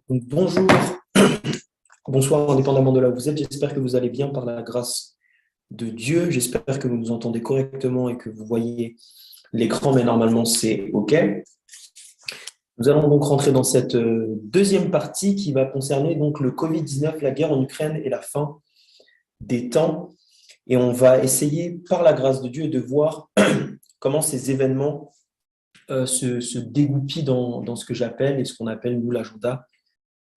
Donc, bonjour, bonsoir, indépendamment de là où vous êtes. J'espère que vous allez bien par la grâce de Dieu. J'espère que vous nous entendez correctement et que vous voyez l'écran, mais normalement c'est OK. Nous allons donc rentrer dans cette deuxième partie qui va concerner donc le Covid-19, la guerre en Ukraine et la fin des temps. Et on va essayer, par la grâce de Dieu, de voir comment ces événements se dégoupillent dans ce que j'appelle et ce qu'on appelle, nous, l'agenda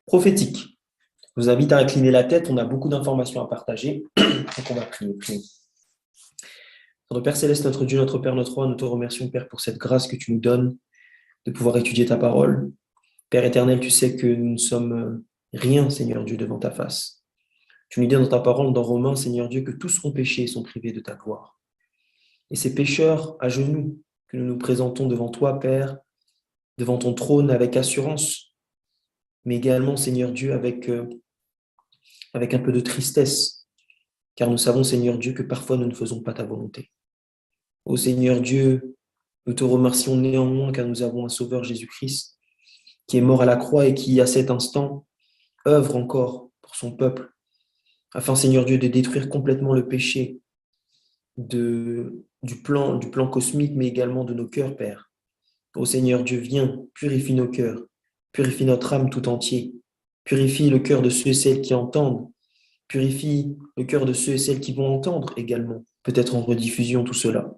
prophétique. Je vous invite à incliner la tête, on a beaucoup d'informations à partager, donc on va prier. Notre Père Céleste, notre Dieu, notre Père, notre Roi, nous te remercions, Père, pour cette grâce que tu nous donnes de pouvoir étudier ta parole. Père éternel, tu sais que nous ne sommes rien, Seigneur Dieu, devant ta face. Tu nous dis dans ta parole, dans Romains, Seigneur Dieu, que tous ont péché et sont privés de ta gloire. Et ces pécheurs à genoux que nous nous présentons devant toi, Père, devant ton trône avec assurance, mais également, Seigneur Dieu, avec un peu de tristesse, car nous savons, Seigneur Dieu, que parfois nous ne faisons pas ta volonté. Ô Seigneur Dieu, nous te remercions néanmoins car nous avons un Sauveur Jésus-Christ qui est mort à la croix et qui, à cet instant, œuvre encore pour son peuple, afin, Seigneur Dieu, de détruire complètement le péché du plan cosmique, mais également de nos cœurs, Père. Ô Seigneur Dieu, viens, purifie nos cœurs, purifie notre âme tout entier, purifie le cœur de ceux et celles qui entendent, purifie le cœur de ceux et celles qui vont entendre également, peut-être en rediffusion tout cela.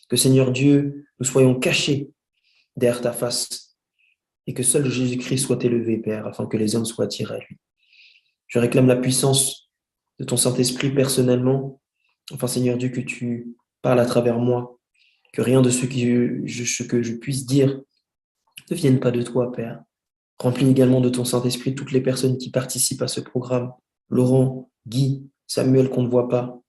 Que Seigneur Dieu, nous soyons cachés derrière ta face et que seul Jésus-Christ soit élevé, Père, afin que les hommes soient attirés à lui. Je réclame la puissance de ton Saint-Esprit personnellement, enfin Seigneur Dieu, que tu parles à travers moi, que rien de ce que je puisse dire ne vienne pas de toi, Père. Remplis également de ton Saint-Esprit toutes les personnes qui participent à ce programme, Laurent, Guy, Samuel qu'on ne voit pas.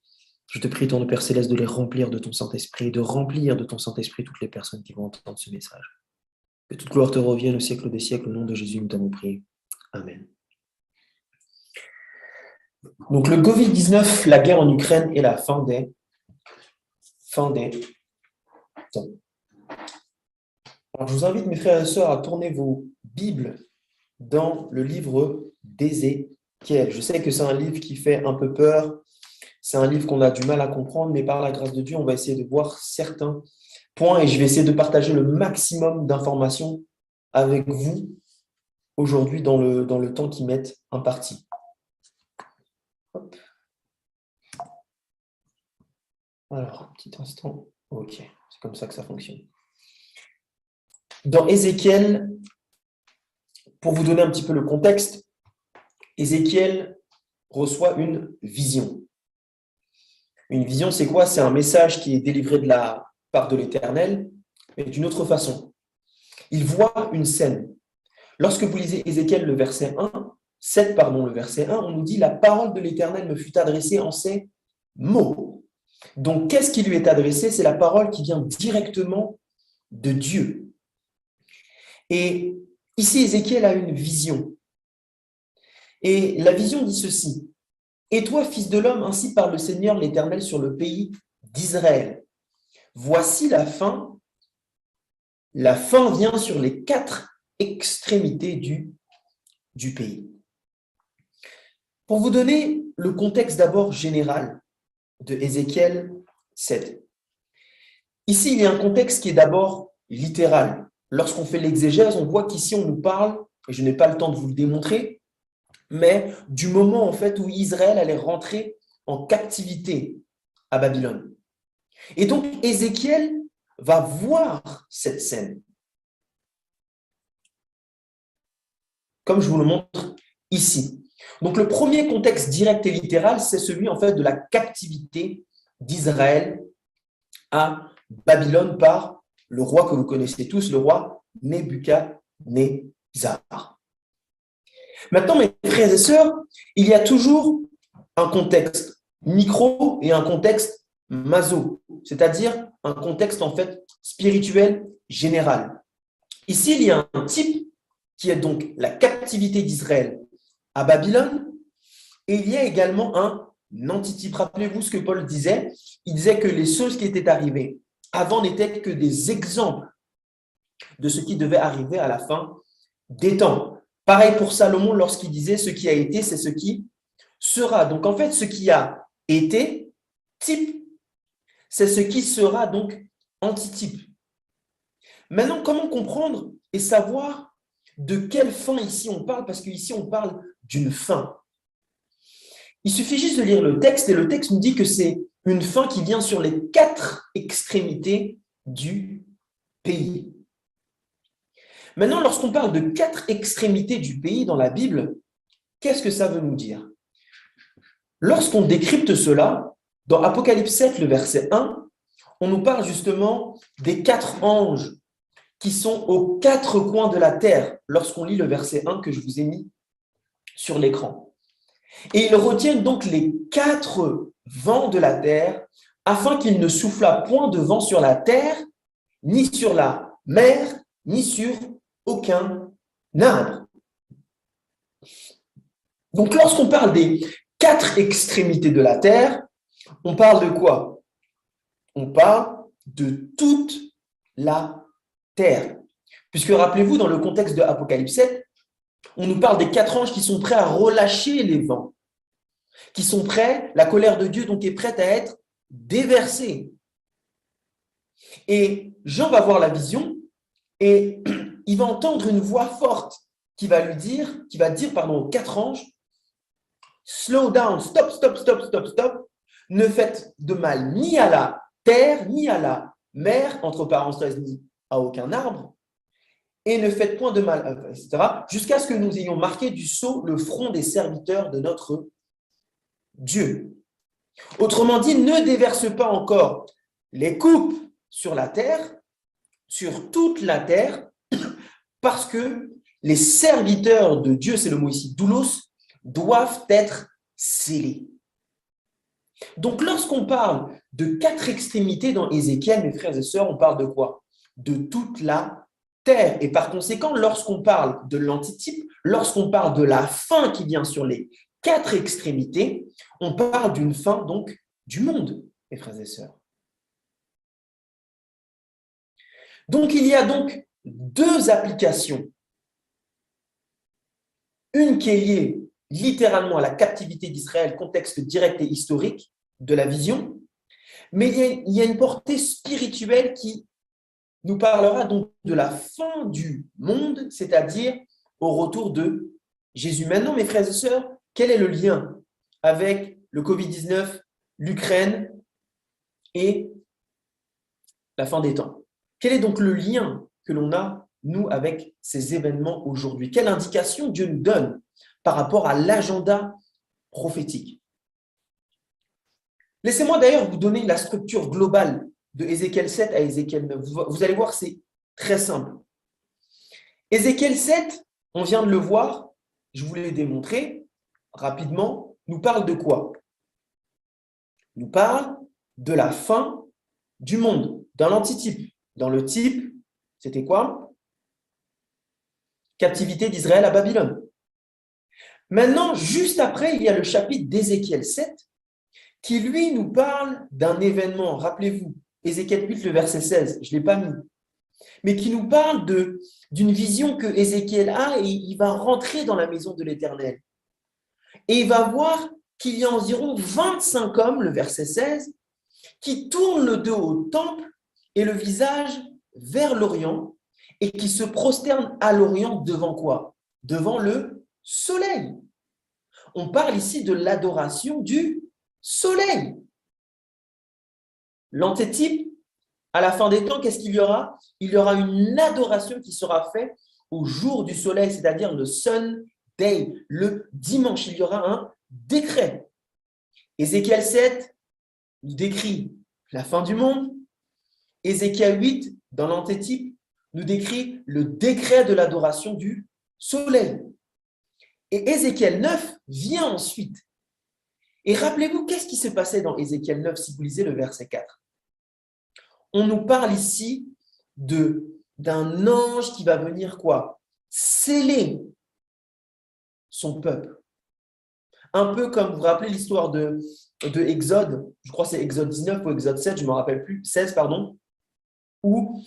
Je te prie, ton Père Céleste, de les remplir de ton Saint-Esprit, de remplir de ton Saint-Esprit toutes les personnes qui vont entendre ce message. Que toute gloire te revienne au siècle des siècles, au nom de Jésus, nous t'avons prié. Amen. Donc le Covid-19, la guerre en Ukraine et la fin des temps. Alors je vous invite, mes frères et sœurs, à tourner vos Bibles dans le livre d'Ézéchiel. Je sais que c'est un livre qui fait un peu peur, c'est un livre qu'on a du mal à comprendre, mais par la grâce de Dieu, on va essayer de voir certains points et je vais essayer de partager le maximum d'informations avec vous aujourd'hui dans le temps qui m'est imparti. Hop. Alors, un petit instant. Ok, c'est comme ça que ça fonctionne. Dans Ézéchiel, pour vous donner un petit peu le contexte, Ézéchiel reçoit une vision. Une vision, c'est quoi? C'est un message qui est délivré de la part de l'Éternel, mais d'une autre façon. Il voit une scène. Lorsque vous lisez Ézéchiel, le verset 7, le verset 1, on nous dit « La parole de l'Éternel me fut adressée en ces mots ». Donc, qu'est-ce qui lui est adressé? C'est la parole qui vient directement de Dieu. Et ici, Ézéchiel a une vision. Et la vision dit ceci. « Et toi, fils de l'homme, ainsi parle le Seigneur l'Éternel sur le pays d'Israël. Voici la fin. La fin vient sur les 4 extrémités du pays. » Pour vous donner le contexte d'abord général de Ézéchiel 7. Ici, il y a un contexte qui est d'abord littéral. Lorsqu'on fait l'exégèse, on voit qu'ici, on nous parle, et je n'ai pas le temps de vous le démontrer, mais du moment en fait où Israël allait rentrer en captivité à Babylone. Et donc, Ézéchiel va voir cette scène. Comme je vous le montre ici. Donc, le premier contexte direct et littéral, c'est celui en fait de la captivité d'Israël à Babylone par le roi que vous connaissez tous, le roi Nebuchadnezzar. Maintenant, mes frères et sœurs, il y a toujours un contexte micro et un contexte maso, c'est-à-dire un contexte en fait spirituel général. Ici, il y a un type qui est donc la captivité d'Israël à Babylone, et il y a également un antitype. Rappelez-vous ce que Paul disait. Il disait que les choses qui étaient arrivées avant n'étaient que des exemples de ce qui devait arriver à la fin des temps. Pareil pour Salomon lorsqu'il disait ce qui a été, c'est ce qui sera. Donc en fait, ce qui a été, type, c'est ce qui sera, donc antitype. Maintenant, comment comprendre et savoir de quelle fin ici on parle? Parce qu'ici, on parle d'une fin. Il suffit juste de lire le texte et le texte nous dit que c'est une fin qui vient sur les 4 extrémités du pays. Maintenant, lorsqu'on parle de 4 extrémités du pays dans la Bible, qu'est-ce que ça veut nous dire? Lorsqu'on décrypte cela, dans Apocalypse 7, le verset 1, on nous parle justement des 4 anges qui sont aux 4 coins de la terre, lorsqu'on lit le verset 1 que je vous ai mis sur l'écran. Et ils retiennent donc les 4 vents de la terre, afin qu'il ne soufflât point de vent sur la terre, ni sur la mer, ni sur aucun arbre. Donc, lorsqu'on parle des 4 extrémités de la terre, on parle de quoi? On parle de toute la terre. Puisque, rappelez-vous, dans le contexte de Apocalypse 7, on nous parle des 4 anges qui sont prêts à relâcher les vents, qui sont prêts, la colère de Dieu donc est prête à être déversée. Et Jean va voir la vision et il va entendre une voix forte qui va dire aux 4 anges, slow down, stop, stop, stop, stop, stop, ne faites de mal ni à la terre, ni à la mer, entre parenthèses, ni à aucun arbre, et ne faites point de mal, etc., jusqu'à ce que nous ayons marqué du sceau le front des serviteurs de notre Dieu. Autrement dit, ne déverse pas encore les coupes sur la terre, sur toute la terre, parce que les serviteurs de Dieu, c'est le mot ici, doulos, doivent être scellés. Donc, lorsqu'on parle de 4 extrémités dans Ézéchiel, mes frères et sœurs, on parle de quoi? De toute la terre. Et par conséquent, lorsqu'on parle de l'antitype, lorsqu'on parle de la fin qui vient sur les 4 extrémités, on parle d'une fin donc du monde, mes frères et sœurs. Donc, il y a donc 2 applications. Une qui est liée littéralement à la captivité d'Israël, contexte direct et historique de la vision, mais il y a une portée spirituelle qui nous parlera donc de la fin du monde, c'est-à-dire au retour de Jésus. Maintenant, mes frères et sœurs, quel est le lien avec le Covid-19, l'Ukraine et la fin des temps? Quel est donc le lien que l'on a, nous, avec ces événements aujourd'hui? Quelle indication Dieu nous donne par rapport à l'agenda prophétique? Laissez-moi d'ailleurs vous donner la structure globale de Ézéchiel 7 à Ézéchiel 9. Vous allez voir, c'est très simple. Ézéchiel 7, on vient de le voir, je vous l'ai démontré rapidement, nous parle de quoi? Nous parle de la fin du monde, dans l'antitype. Dans le type, c'était quoi? Captivité d'Israël à Babylone. Maintenant, juste après, il y a le chapitre d'Ézéchiel 7 qui, lui, nous parle d'un événement. Rappelez-vous, Ézéchiel 8, le verset 16, je ne l'ai pas mis, mais qui nous parle d'une vision que Ézéchiel a et il va rentrer dans la maison de l'Éternel. Et il va voir qu'il y a environ 25 hommes, le verset 16, qui tournent le dos au temple et le visage vers l'Orient et qui se prosternent à l'Orient devant quoi? Devant le soleil. On parle ici de l'adoration du soleil. L'antitype, à la fin des temps, qu'est-ce qu'il y aura? Il y aura une adoration qui sera faite au jour du soleil, c'est-à-dire le Sunday, le dimanche. Il y aura un décret. Ézéchiel 7 nous décrit la fin du monde. Ézéchiel 8, dans l'antitype, nous décrit le décret de l'adoration du soleil. Et Ézéchiel 9 vient ensuite. Et rappelez-vous, qu'est-ce qui se passait dans Ézéchiel 9 si vous lisez le verset 4? On nous parle ici d'un ange qui va venir quoi? Sceller son peuple. Un peu comme, vous vous rappelez l'histoire de Exode, je crois que c'est Exode 19 ou Exode 7, je ne me rappelle plus, 16, pardon, où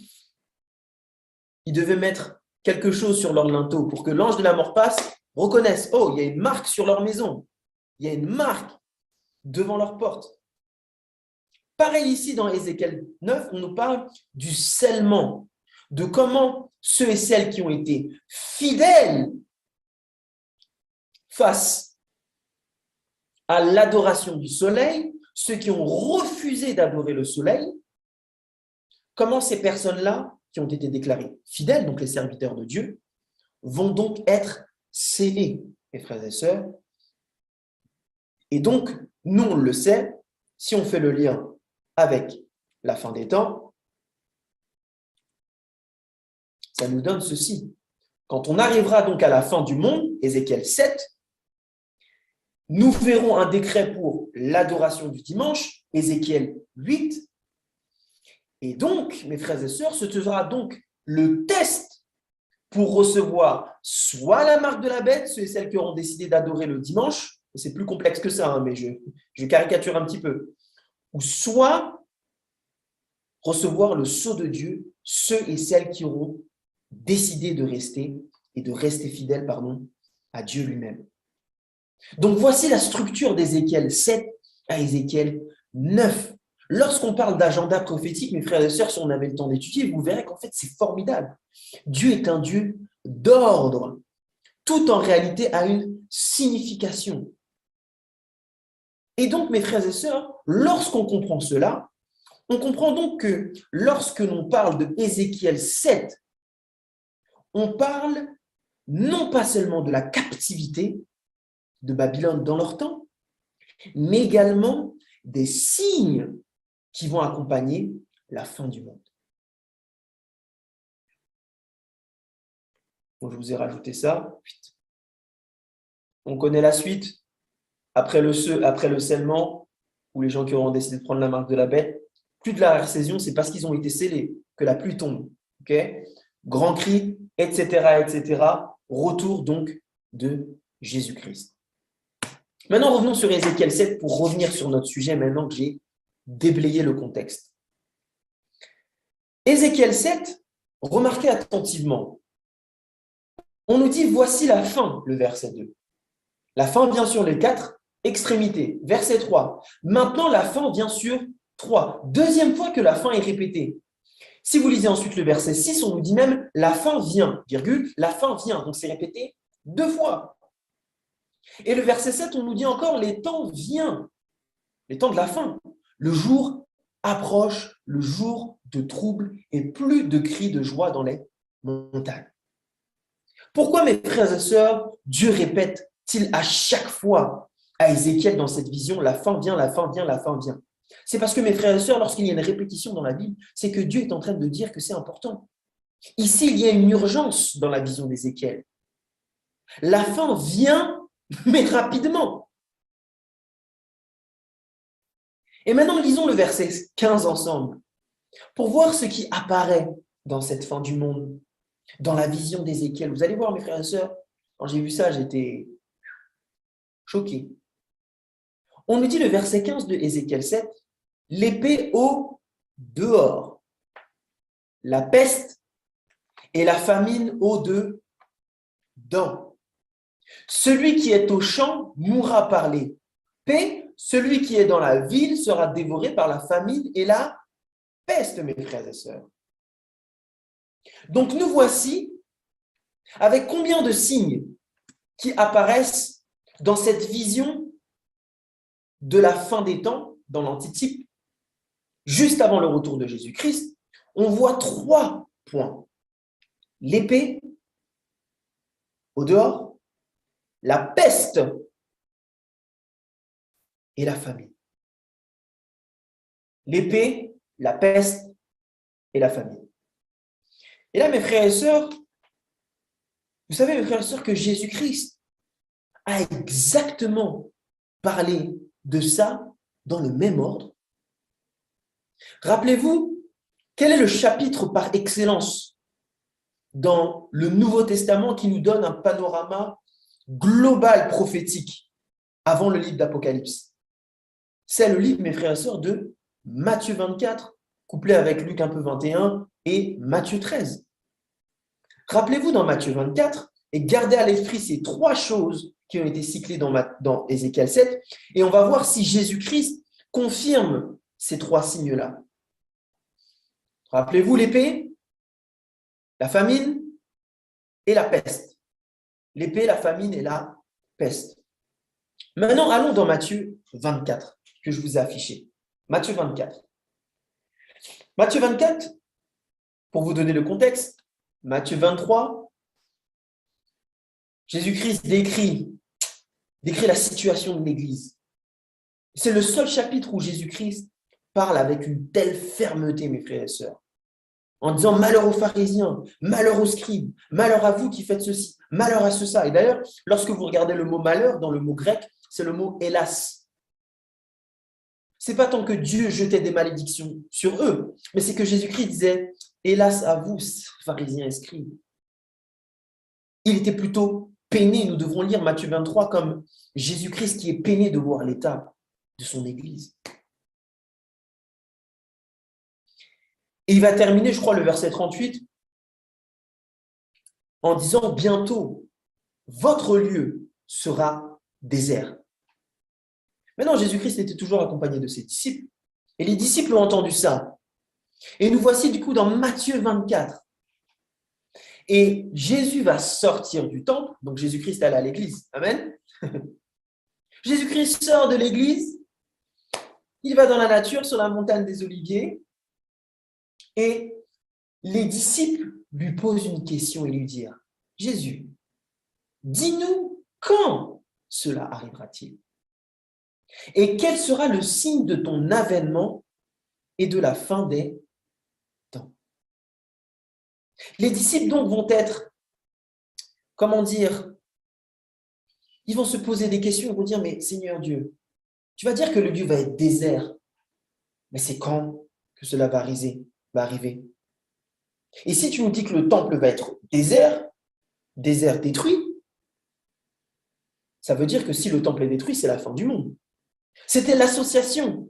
il devait mettre quelque chose sur leur linteau pour que l'ange de la mort passe, reconnaissent, oh, il y a une marque sur leur maison, il y a une marque devant leur porte. Pareil ici dans Ézéchiel 9, on nous parle du scellement, de comment ceux et celles qui ont été fidèles face à l'adoration du soleil, ceux qui ont refusé d'adorer le soleil, comment ces personnes-là, qui ont été déclarées fidèles, donc les serviteurs de Dieu, vont donc être scellés, mes frères et sœurs. Et donc, nous, on le sait, si on fait le lien avec la fin des temps, ça nous donne ceci. Quand on arrivera donc à la fin du monde, Ézéchiel 7, nous verrons un décret pour l'adoration du dimanche, Ézéchiel 8. Et donc, mes frères et sœurs, ce sera donc le test pour recevoir soit la marque de la bête, ceux et celles qui auront décidé d'adorer le dimanche, c'est plus complexe que ça, hein, mais je caricature un petit peu, ou soit recevoir le sceau de Dieu, ceux et celles qui auront décidé de rester et de rester fidèles, à Dieu lui-même. Donc, voici la structure d'Ézéchiel 7 à Ézéchiel 9. Lorsqu'on parle d'agenda prophétique, mes frères et sœurs, si on avait le temps d'étudier, vous verrez qu'en fait, c'est formidable. Dieu est un Dieu d'ordre. Tout en réalité a une signification. Et donc, mes frères et sœurs, lorsqu'on comprend cela, on comprend donc que lorsque l'on parle de Ézéchiel 7, on parle non pas seulement de la captivité de Babylone dans leur temps, mais également des signes qui vont accompagner la fin du monde. Donc, je vous ai rajouté ça. On connaît la suite. Après le scellement, où les gens qui auront décidé de prendre la marque de la bête, plus de la saison, c'est parce qu'ils ont été scellés que la pluie tombe. Okay, grand cri, etc., etc. Retour donc de Jésus-Christ. Maintenant, revenons sur Ézéchiel 7 pour revenir sur notre sujet maintenant que j'ai déblayé le contexte. Ézéchiel 7, remarquez attentivement. On nous dit, voici la fin, le verset 2. La fin vient sur les 4 extrémités. Verset 3. Maintenant, la fin vient sur 3. Deuxième fois que la fin est répétée. Si vous lisez ensuite le verset 6, on nous dit même, la fin vient, virgule, la fin vient. Donc, c'est répété 2 fois. Et le verset 7, on nous dit encore, les temps viennent, les temps de la fin. Le jour approche, le jour de trouble et plus de cris de joie dans les montagnes. Pourquoi, mes frères et sœurs, Dieu répète-t-il à chaque fois à Ézéchiel dans cette vision, la fin vient, la fin vient, la fin vient? C'est parce que, mes frères et sœurs, lorsqu'il y a une répétition dans la Bible, c'est que Dieu est en train de dire que c'est important. Ici, il y a une urgence dans la vision d'Ézéchiel. La fin vient, mais rapidement. Et maintenant, lisons le verset 15 ensemble pour voir ce qui apparaît dans cette fin du monde, dans la vision d'Ézéchiel. Vous allez voir, mes frères et sœurs, quand j'ai vu ça, j'étais choqué. On nous dit le verset 15 de Ézéchiel 7, l'épée au dehors, la peste et la famine au dedans. Celui qui est au champ mourra par l'épée, celui qui est dans la ville sera dévoré par la famine et la peste, mes frères et sœurs. Donc nous voici avec combien de signes qui apparaissent dans cette vision de la fin des temps, dans l'antitype, juste avant le retour de Jésus-Christ. On voit 3 points. L'épée au dehors, la peste et la famine. L'épée, la peste et la famine. Et là, mes frères et sœurs, vous savez, mes frères et sœurs, que Jésus-Christ a exactement parlé de ça dans le même ordre. Rappelez-vous, quel est le chapitre par excellence dans le Nouveau Testament qui nous donne un panorama global prophétique avant le livre d'Apocalypse? C'est le livre, mes frères et sœurs, de Matthieu 24, couplé avec Luc un peu 21 et Matthieu 13. Rappelez-vous dans Matthieu 24, et gardez à l'esprit ces trois choses qui ont été cyclées dans Ézéchiel 7, et on va voir si Jésus-Christ confirme ces trois signes-là. Rappelez-vous l'épée, la famine et la peste. L'épée, la famine et la peste. Maintenant, allons dans Matthieu 24, que je vous ai affiché. Matthieu 24. Matthieu 24, pour vous donner le contexte, Matthieu 23, Jésus-Christ décrit la situation de l'Église. C'est le seul chapitre où Jésus-Christ parle avec une telle fermeté, mes frères et sœurs, en disant malheur aux pharisiens, malheur aux scribes, malheur à vous qui faites ceci, malheur à ceux-là. Et d'ailleurs, lorsque vous regardez le mot malheur, dans le mot grec, c'est le mot hélas. Ce n'est pas tant que Dieu jetait des malédictions sur eux, mais c'est que Jésus-Christ disait hélas à vous, pharisiens et scribes. Il était plutôt peiné. Nous devrons lire Matthieu 23 comme Jésus-Christ qui est peiné de voir l'état de son Église. Et il va terminer, je crois, le verset 38 en disant bientôt, votre lieu sera désert. Maintenant, Jésus-Christ était toujours accompagné de ses disciples et les disciples ont entendu ça. Et nous voici du coup dans Matthieu 24. Et Jésus va sortir du temple, donc Jésus-Christ allait à l'église. Amen. Jésus-Christ sort de l'église, il va dans la nature, sur la montagne des Oliviers, et les disciples lui posent une question et lui disent « Jésus, dis-nous quand cela arrivera-t-il? Et quel sera le signe de ton avènement et de la fin des temps ?» Les disciples donc vont être, comment dire, ils vont se poser des questions, ils vont dire « Mais Seigneur Dieu, tu vas dire que le lieu va être désert, mais c'est quand que cela va arriver? Et si tu nous dis que le temple va être désert détruit, ça veut dire que si le temple est détruit, c'est la fin du monde. » C'était l'association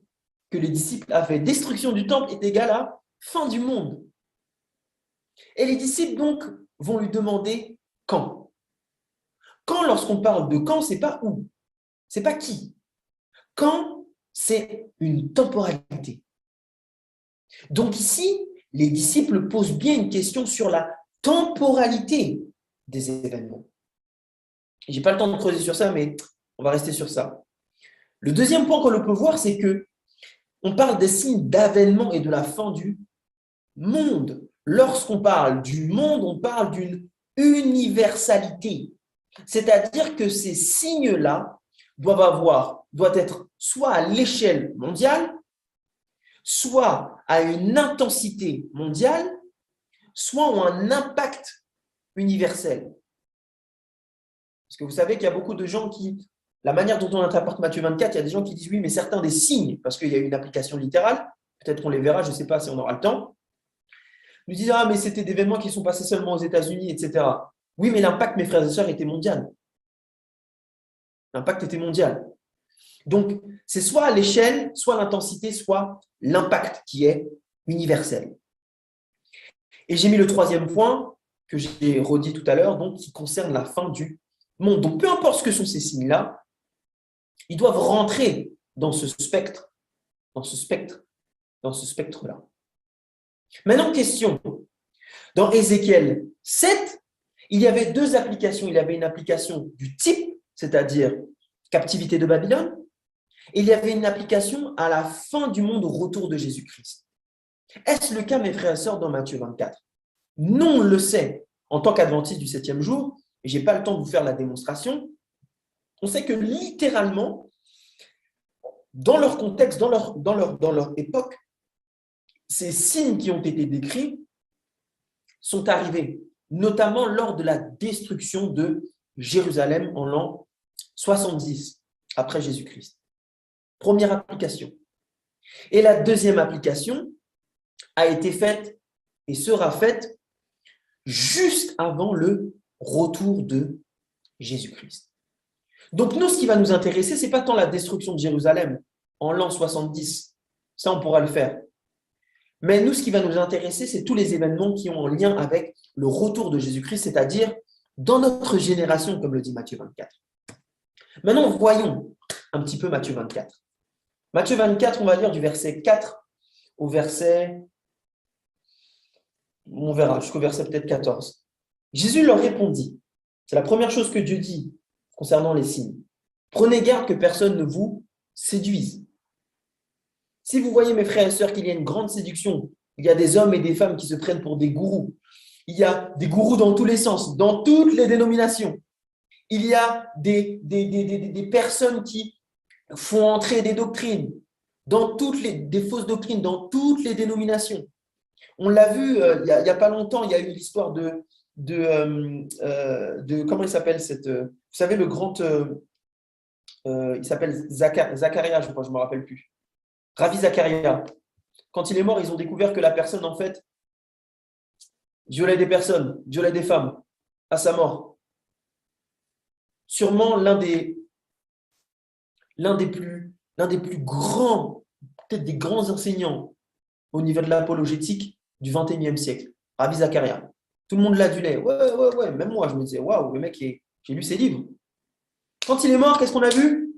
que les disciples avaient. Destruction du temple est égale à fin du monde. Et les disciples donc vont lui demander quand. Quand, lorsqu'on parle de quand, c'est pas où, c'est pas qui. Quand, c'est une temporalité. Donc ici, les disciples posent bien une question sur la temporalité des événements. Je n'ai pas le temps de creuser sur ça, mais on va rester sur ça. Le deuxième point qu'on peut voir, c'est que on parle des signes d'avènement et de la fin du monde. Lorsqu'on parle du monde, on parle d'une universalité. C'est-à-dire que ces signes-là doivent être soit à l'échelle mondiale, soit à une intensité mondiale, soit ont un impact universel. Parce que vous savez qu'il y a beaucoup de gens qui, la manière dont on interprète Matthieu 24, il y a des gens qui disent oui, mais certains des signes, parce qu'il y a une application littérale, peut-être qu'on les verra, je ne sais pas si on aura le temps, nous disent ah, mais c'était des événements qui sont passés seulement aux États-Unis, etc. Oui, mais l'impact, mes frères et sœurs, était mondial. L'impact était mondial. Donc, c'est soit à l'échelle, soit l'intensité, soit l'impact qui est universel. Et j'ai mis le troisième point que j'ai redit tout à l'heure, donc qui concerne la fin du monde. Donc, peu importe ce que sont ces signes-là, ils doivent rentrer dans ce spectre, dans ce spectre-là. Maintenant, question. Dans Ézéchiel 7, il y avait deux applications. Il y avait une application du type, c'est-à-dire captivité de Babylone, et il y avait une application à la fin du monde au retour de Jésus-Christ. Est-ce le cas, mes frères et sœurs, dans Matthieu 24? Non, on le sait. En tant qu'adventiste du 7e jour, et je n'ai pas le temps de vous faire la démonstration, on sait que littéralement, dans leur contexte, dans leur époque, ces signes qui ont été décrits sont arrivés, notamment lors de la destruction de Jérusalem en l'an 70 après Jésus-Christ. Première application. Et la deuxième application a été faite et sera faite juste avant le retour de Jésus-Christ. Donc nous, ce qui va nous intéresser, ce n'est pas tant la destruction de Jérusalem en l'an 70, ça on pourra le faire, Mais nous, ce qui va nous intéresser, c'est tous les événements qui ont un lien avec le retour de Jésus-Christ, c'est-à-dire dans notre génération, comme le dit Matthieu 24. Maintenant, voyons un petit peu Matthieu 24. Matthieu 24, on va lire du verset 4 au verset, on verra, jusqu'au verset peut-être 14. Jésus leur répondit, c'est la première chose que Dieu dit concernant les signes. Prenez garde que personne ne vous séduise. Si vous voyez, mes frères et sœurs, qu'il y a une grande séduction, il y a des hommes et des femmes qui se prennent pour des gourous. Il y a des gourous dans tous les sens, dans toutes les dénominations. Il y a des personnes qui font entrer des doctrines, des fausses doctrines, dans toutes les dénominations. On l'a vu il n'y a pas longtemps, il y a eu l'histoire de comment il s'appelle vous savez, le grand, il s'appelle Zacharia, je crois, je ne me rappelle plus. Ravi Zacharia. Quand il est mort, ils ont découvert que la personne, en fait, violait des personnes, violait des femmes à sa mort. Sûrement l'un des plus grands, peut-être des grands enseignants au niveau de l'apologétique du XXIe siècle, Ravi Zacharia. Tout le monde l'adulait. Ouais. Même moi, je me disais, waouh, le mec, j'ai lu ses livres. Quand il est mort, qu'est-ce qu'on a vu?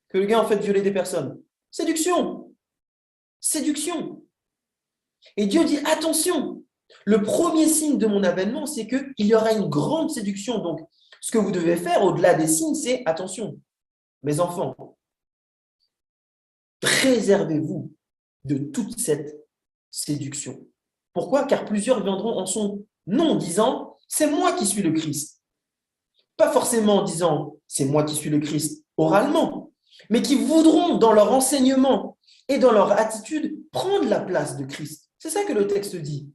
Que le gars, en fait, violait des personnes. Séduction. Séduction. Et Dieu dit, attention, le premier signe de mon avènement, c'est qu'il y aura une grande séduction. Donc, ce que vous devez faire au-delà des signes, c'est, attention, mes enfants, préservez-vous de toute cette séduction. Pourquoi? Car plusieurs viendront en son nom, disant, c'est moi qui suis le Christ. Pas forcément en disant, c'est moi qui suis le Christ oralement, mais qui voudront, dans leur enseignement et dans leur attitude, prendre la place de Christ. C'est ça que le texte dit.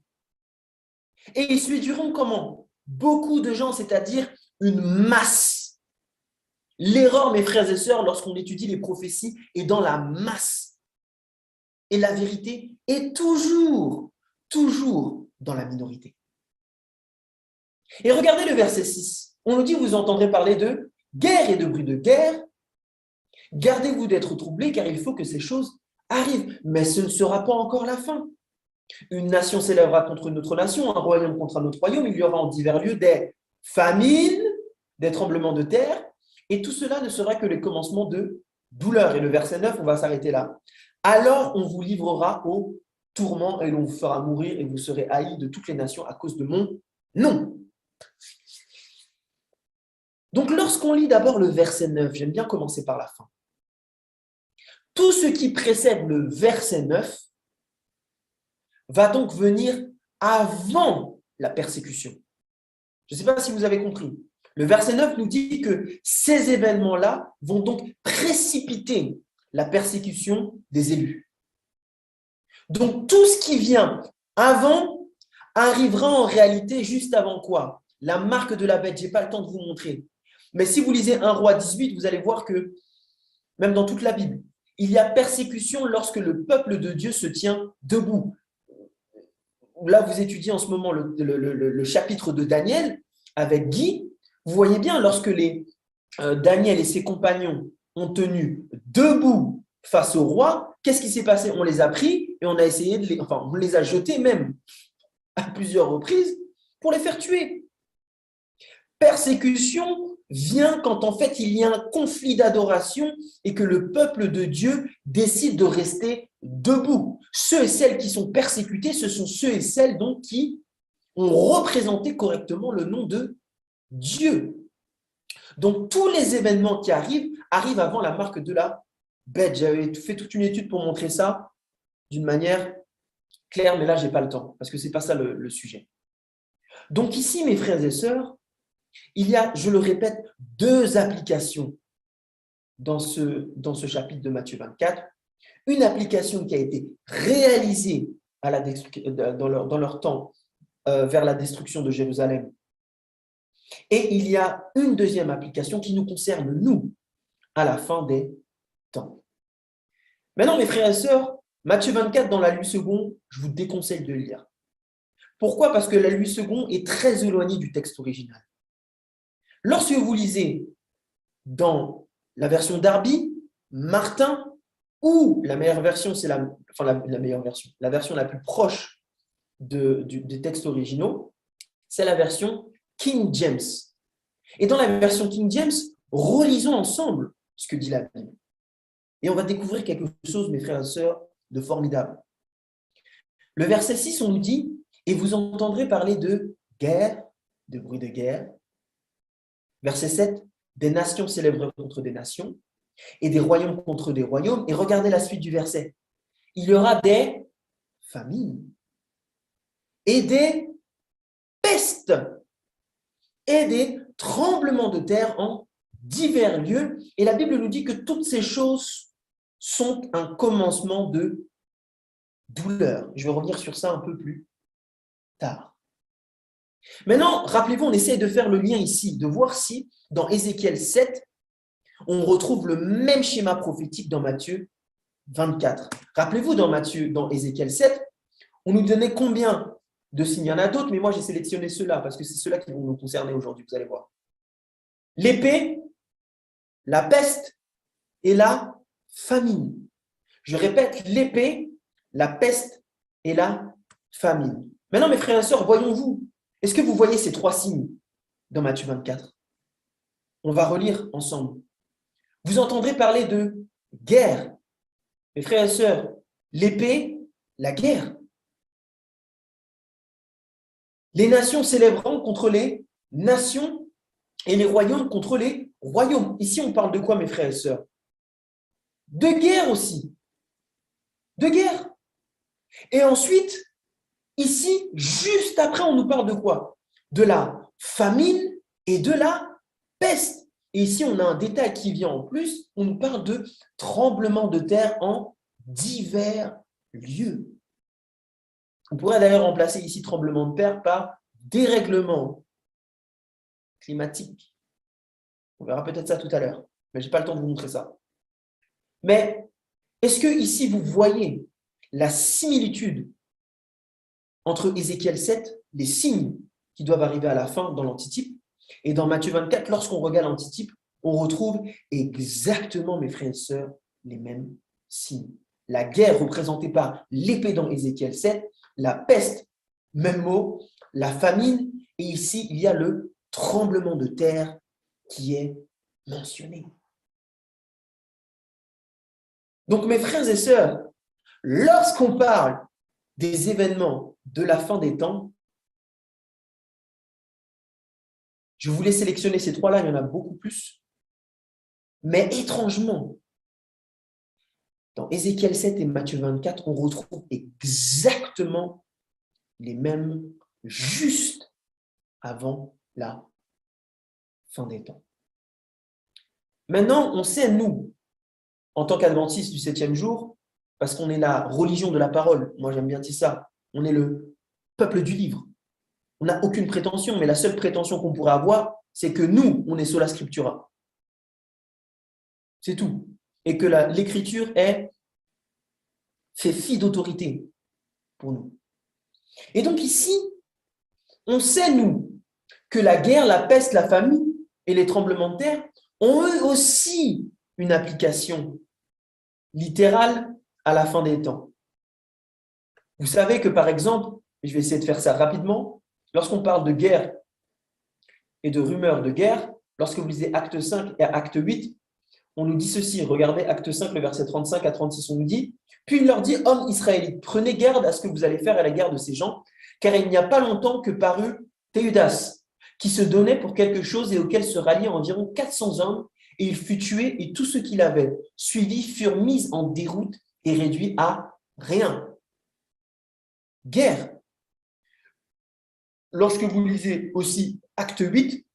Et ils séduiront comment? Beaucoup de gens, c'est-à-dire une masse. L'erreur, mes frères et sœurs, lorsqu'on étudie les prophéties, est dans la masse. Et la vérité est toujours dans la minorité. Et regardez le verset 6. On nous dit, vous entendrez parler de guerre et de bruit de guerre. Gardez-vous d'être troublés, car il faut que ces choses arrivent. Mais ce ne sera pas encore la fin. Une nation s'élèvera contre une autre nation, un royaume contre un autre royaume. Il y aura en divers lieux des famines, des tremblements de terre. Et tout cela ne sera que les commencements de douleur. Et le verset 9, on va s'arrêter là. Alors on vous livrera au tourment et l'on vous fera mourir et vous serez haïs de toutes les nations à cause de mon nom. Donc lorsqu'on lit d'abord le verset 9, j'aime bien commencer par la fin. Tout ce qui précède le verset 9 va donc venir avant la persécution. Je ne sais pas si vous avez compris. Le verset 9 nous dit que ces événements-là vont donc précipiter la persécution des élus. Donc, tout ce qui vient avant arrivera en réalité juste avant quoi? La marque de la bête. Je n'ai pas le temps de vous montrer. Mais si vous lisez 1 Roi 18, vous allez voir que, même dans toute la Bible, il y a persécution lorsque le peuple de Dieu se tient debout. Là, vous étudiez en ce moment le chapitre de Daniel avec Guy. Vous voyez bien, lorsque Daniel et ses compagnons ont tenu debout face au roi, qu'est-ce qui s'est passé? On les a pris et on a essayé on les a jetés même à plusieurs reprises pour les faire tuer. Persécution vient quand en fait il y a un conflit d'adoration et que le peuple de Dieu décide de rester debout. Ceux et celles qui sont persécutés, ce sont ceux et celles donc qui ont représenté correctement le nom de Dieu. Donc tous les événements qui arrivent avant la marque de la bête. J'avais fait toute une étude pour montrer ça d'une manière claire, mais là je n'ai pas le temps parce que ce n'est pas ça le sujet. Donc ici, mes frères et sœurs, il y a, je le répète, deux applications dans ce chapitre de Matthieu 24. Une application qui a été réalisée dans leur temps vers la destruction de Jérusalem. Et il y a une deuxième application qui nous concerne, nous, à la fin des temps. Maintenant, mes frères et sœurs, Matthieu 24, dans la Louis II, je vous déconseille de le lire. Pourquoi? Parce que la Louis II est très éloignée du texte original. Lorsque vous lisez dans la version Darby, Martin ou la meilleure version, c'est la meilleure version, la version la plus proche des textes originaux, c'est la version King James. Et dans la version King James, relisons ensemble ce que dit la Bible. Et on va découvrir quelque chose, mes frères et sœurs, de formidable. Le verset 6, on nous dit « Et vous entendrez parler de guerre, de bruit de guerre. » Verset 7, « Des nations s'élèveront contre des nations, et des royaumes contre des royaumes. » Et regardez la suite du verset. « Il y aura des famines, et des pestes, et des tremblements de terre en divers lieux. » Et la Bible nous dit que toutes ces choses sont un commencement de douleur. Je vais revenir sur ça un peu plus tard. Maintenant, rappelez-vous, on essaie de faire le lien ici, de voir si dans Ézéchiel 7, on retrouve le même schéma prophétique dans Matthieu 24. Rappelez-vous, dans Ézéchiel 7, on nous donnait combien de signes? Il y en a d'autres, mais moi j'ai sélectionné ceux-là parce que c'est ceux-là qui vont nous concerner aujourd'hui, vous allez voir. L'épée, la peste et la famine. Je répète, l'épée, la peste et la famine. Maintenant, mes frères et sœurs, voyons-vous, est-ce que vous voyez ces trois signes dans Matthieu 24? On va relire ensemble. Vous entendrez parler de guerre. Mes frères et sœurs, l'épée, la guerre. Les nations s'élèveront contre les nations et les royaumes contre les royaumes. Ici, on parle de quoi, mes frères et sœurs? De guerre aussi. De guerre. Et ensuite, ici, juste après, on nous parle de quoi? De la famine et de la peste. Et ici, on a un détail qui vient en plus. On nous parle de tremblements de terre en divers lieux. On pourrait d'ailleurs remplacer ici tremblement de terre par dérèglement climatique. On verra peut-être ça tout à l'heure, mais je n'ai pas le temps de vous montrer ça. Mais est-ce que ici, vous voyez la similitude entre Ézéchiel 7, les signes qui doivent arriver à la fin dans l'antitype, et dans Matthieu 24, lorsqu'on regarde l'antitype, on retrouve exactement, mes frères et sœurs, les mêmes signes. La guerre représentée par l'épée dans Ézéchiel 7, la peste, même mot, la famine, et ici, il y a le tremblement de terre qui est mentionné. Donc, mes frères et sœurs, lorsqu'on parle des événements de la fin des temps, je voulais sélectionner ces trois-là, il y en a beaucoup plus. Mais étrangement, dans Ézéchiel 7 et Matthieu 24, on retrouve exactement les mêmes juste avant la fin des temps. Maintenant, on sait, nous, en tant qu'adventistes du 7e jour, parce qu'on est la religion de la parole, moi j'aime bien dire ça, on est le peuple du livre. On n'a aucune prétention, mais la seule prétention qu'on pourrait avoir, c'est que nous, on est sola scriptura. C'est tout. Et que l'écriture fait fi d'autorité pour nous. Et donc ici, on sait, nous, que la guerre, la peste, la famine et les tremblements de terre ont eux aussi une application littérale à la fin des temps. Vous savez que, par exemple, je vais essayer de faire ça rapidement, lorsqu'on parle de guerre et de rumeurs de guerre, lorsque vous lisez Acte 5 et Acte 8, on nous dit ceci, regardez Acte 5, le verset 35 à 36, on nous dit « Puis il leur dit, hommes israélites, prenez garde à ce que vous allez faire à la guerre de ces gens, car il n'y a pas longtemps que parut Théudas, qui se donnait pour quelque chose et auquel se ralliaient environ 400 hommes, et il fut tué, et tous ceux qui l'avaient suivi furent mis en déroute et réduits à rien. » Guerre. Lorsque vous lisez aussi Acte 8,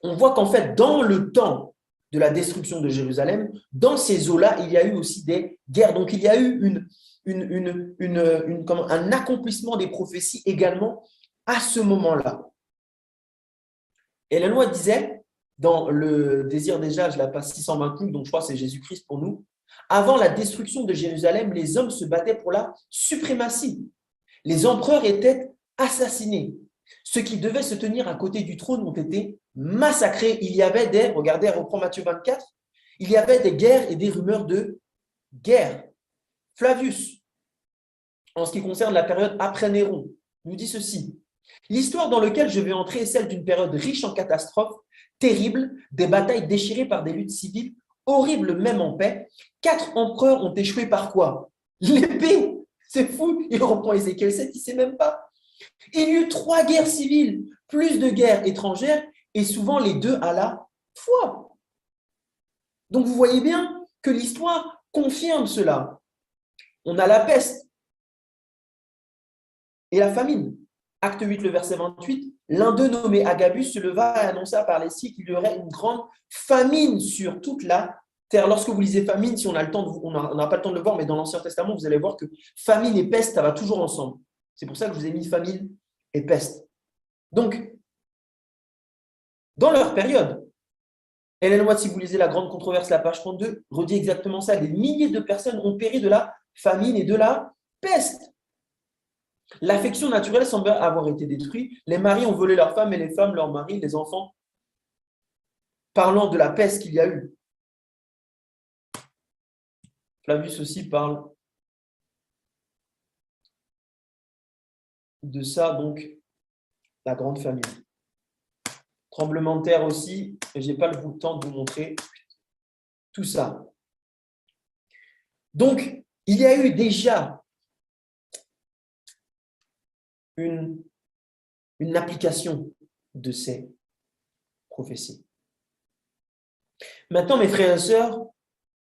on voit qu'en fait, dans le temps de la destruction de Jérusalem, dans ces eaux-là, il y a eu aussi des guerres. Donc, il y a eu un accomplissement des prophéties également à ce moment-là. Et la loi disait, dans le désir des âges, la page 628, donc je crois que c'est Jésus-Christ pour nous, avant la destruction de Jérusalem, les hommes se battaient pour la suprématie. Les empereurs étaient assassinés. Ceux qui devaient se tenir à côté du trône ont été massacrés. Il y avait regardez, reprend Matthieu 24, il y avait des guerres et des rumeurs de guerre. Flavius, en ce qui concerne la période après Néron, nous dit ceci. L'histoire dans laquelle je vais entrer est celle d'une période riche en catastrophes, terribles, des batailles déchirées par des luttes civiles, horribles même en paix. 4 empereurs ont échoué par quoi? L'épée. C'est fou. Il reprend Ézéchiel 7, il ne sait même pas. Il y eut 3 guerres civiles, plus de guerres étrangères, et souvent les 2 à la fois. Donc vous voyez bien que l'histoire confirme cela. On a la peste et la famine. Acte 8, le verset 28, l'un d'eux nommé Agabus se leva et annonça par les signes qu'il y aurait une grande famine sur toute la terre. Lorsque vous lisez famine, si on a le temps, on n'a pas le temps de le voir, mais dans l'Ancien Testament, vous allez voir que famine et peste, ça va toujours ensemble. C'est pour ça que je vous ai mis famine et peste. Donc, dans leur période, Ellen White, si vous lisez la grande controverse, la page 32, redit exactement ça. Des milliers de personnes ont péri de la famine et de la peste. L'affection naturelle semble avoir été détruite. Les maris ont volé leurs femmes et les femmes leurs maris, les enfants. Parlant de la peste qu'il y a eu. Flavius aussi parle de ça, donc la grande famine. Tremblement de terre aussi, mais je n'ai pas le temps de vous montrer tout ça. Donc, il y a eu déjà une application de ces prophéties. Maintenant, mes frères et sœurs,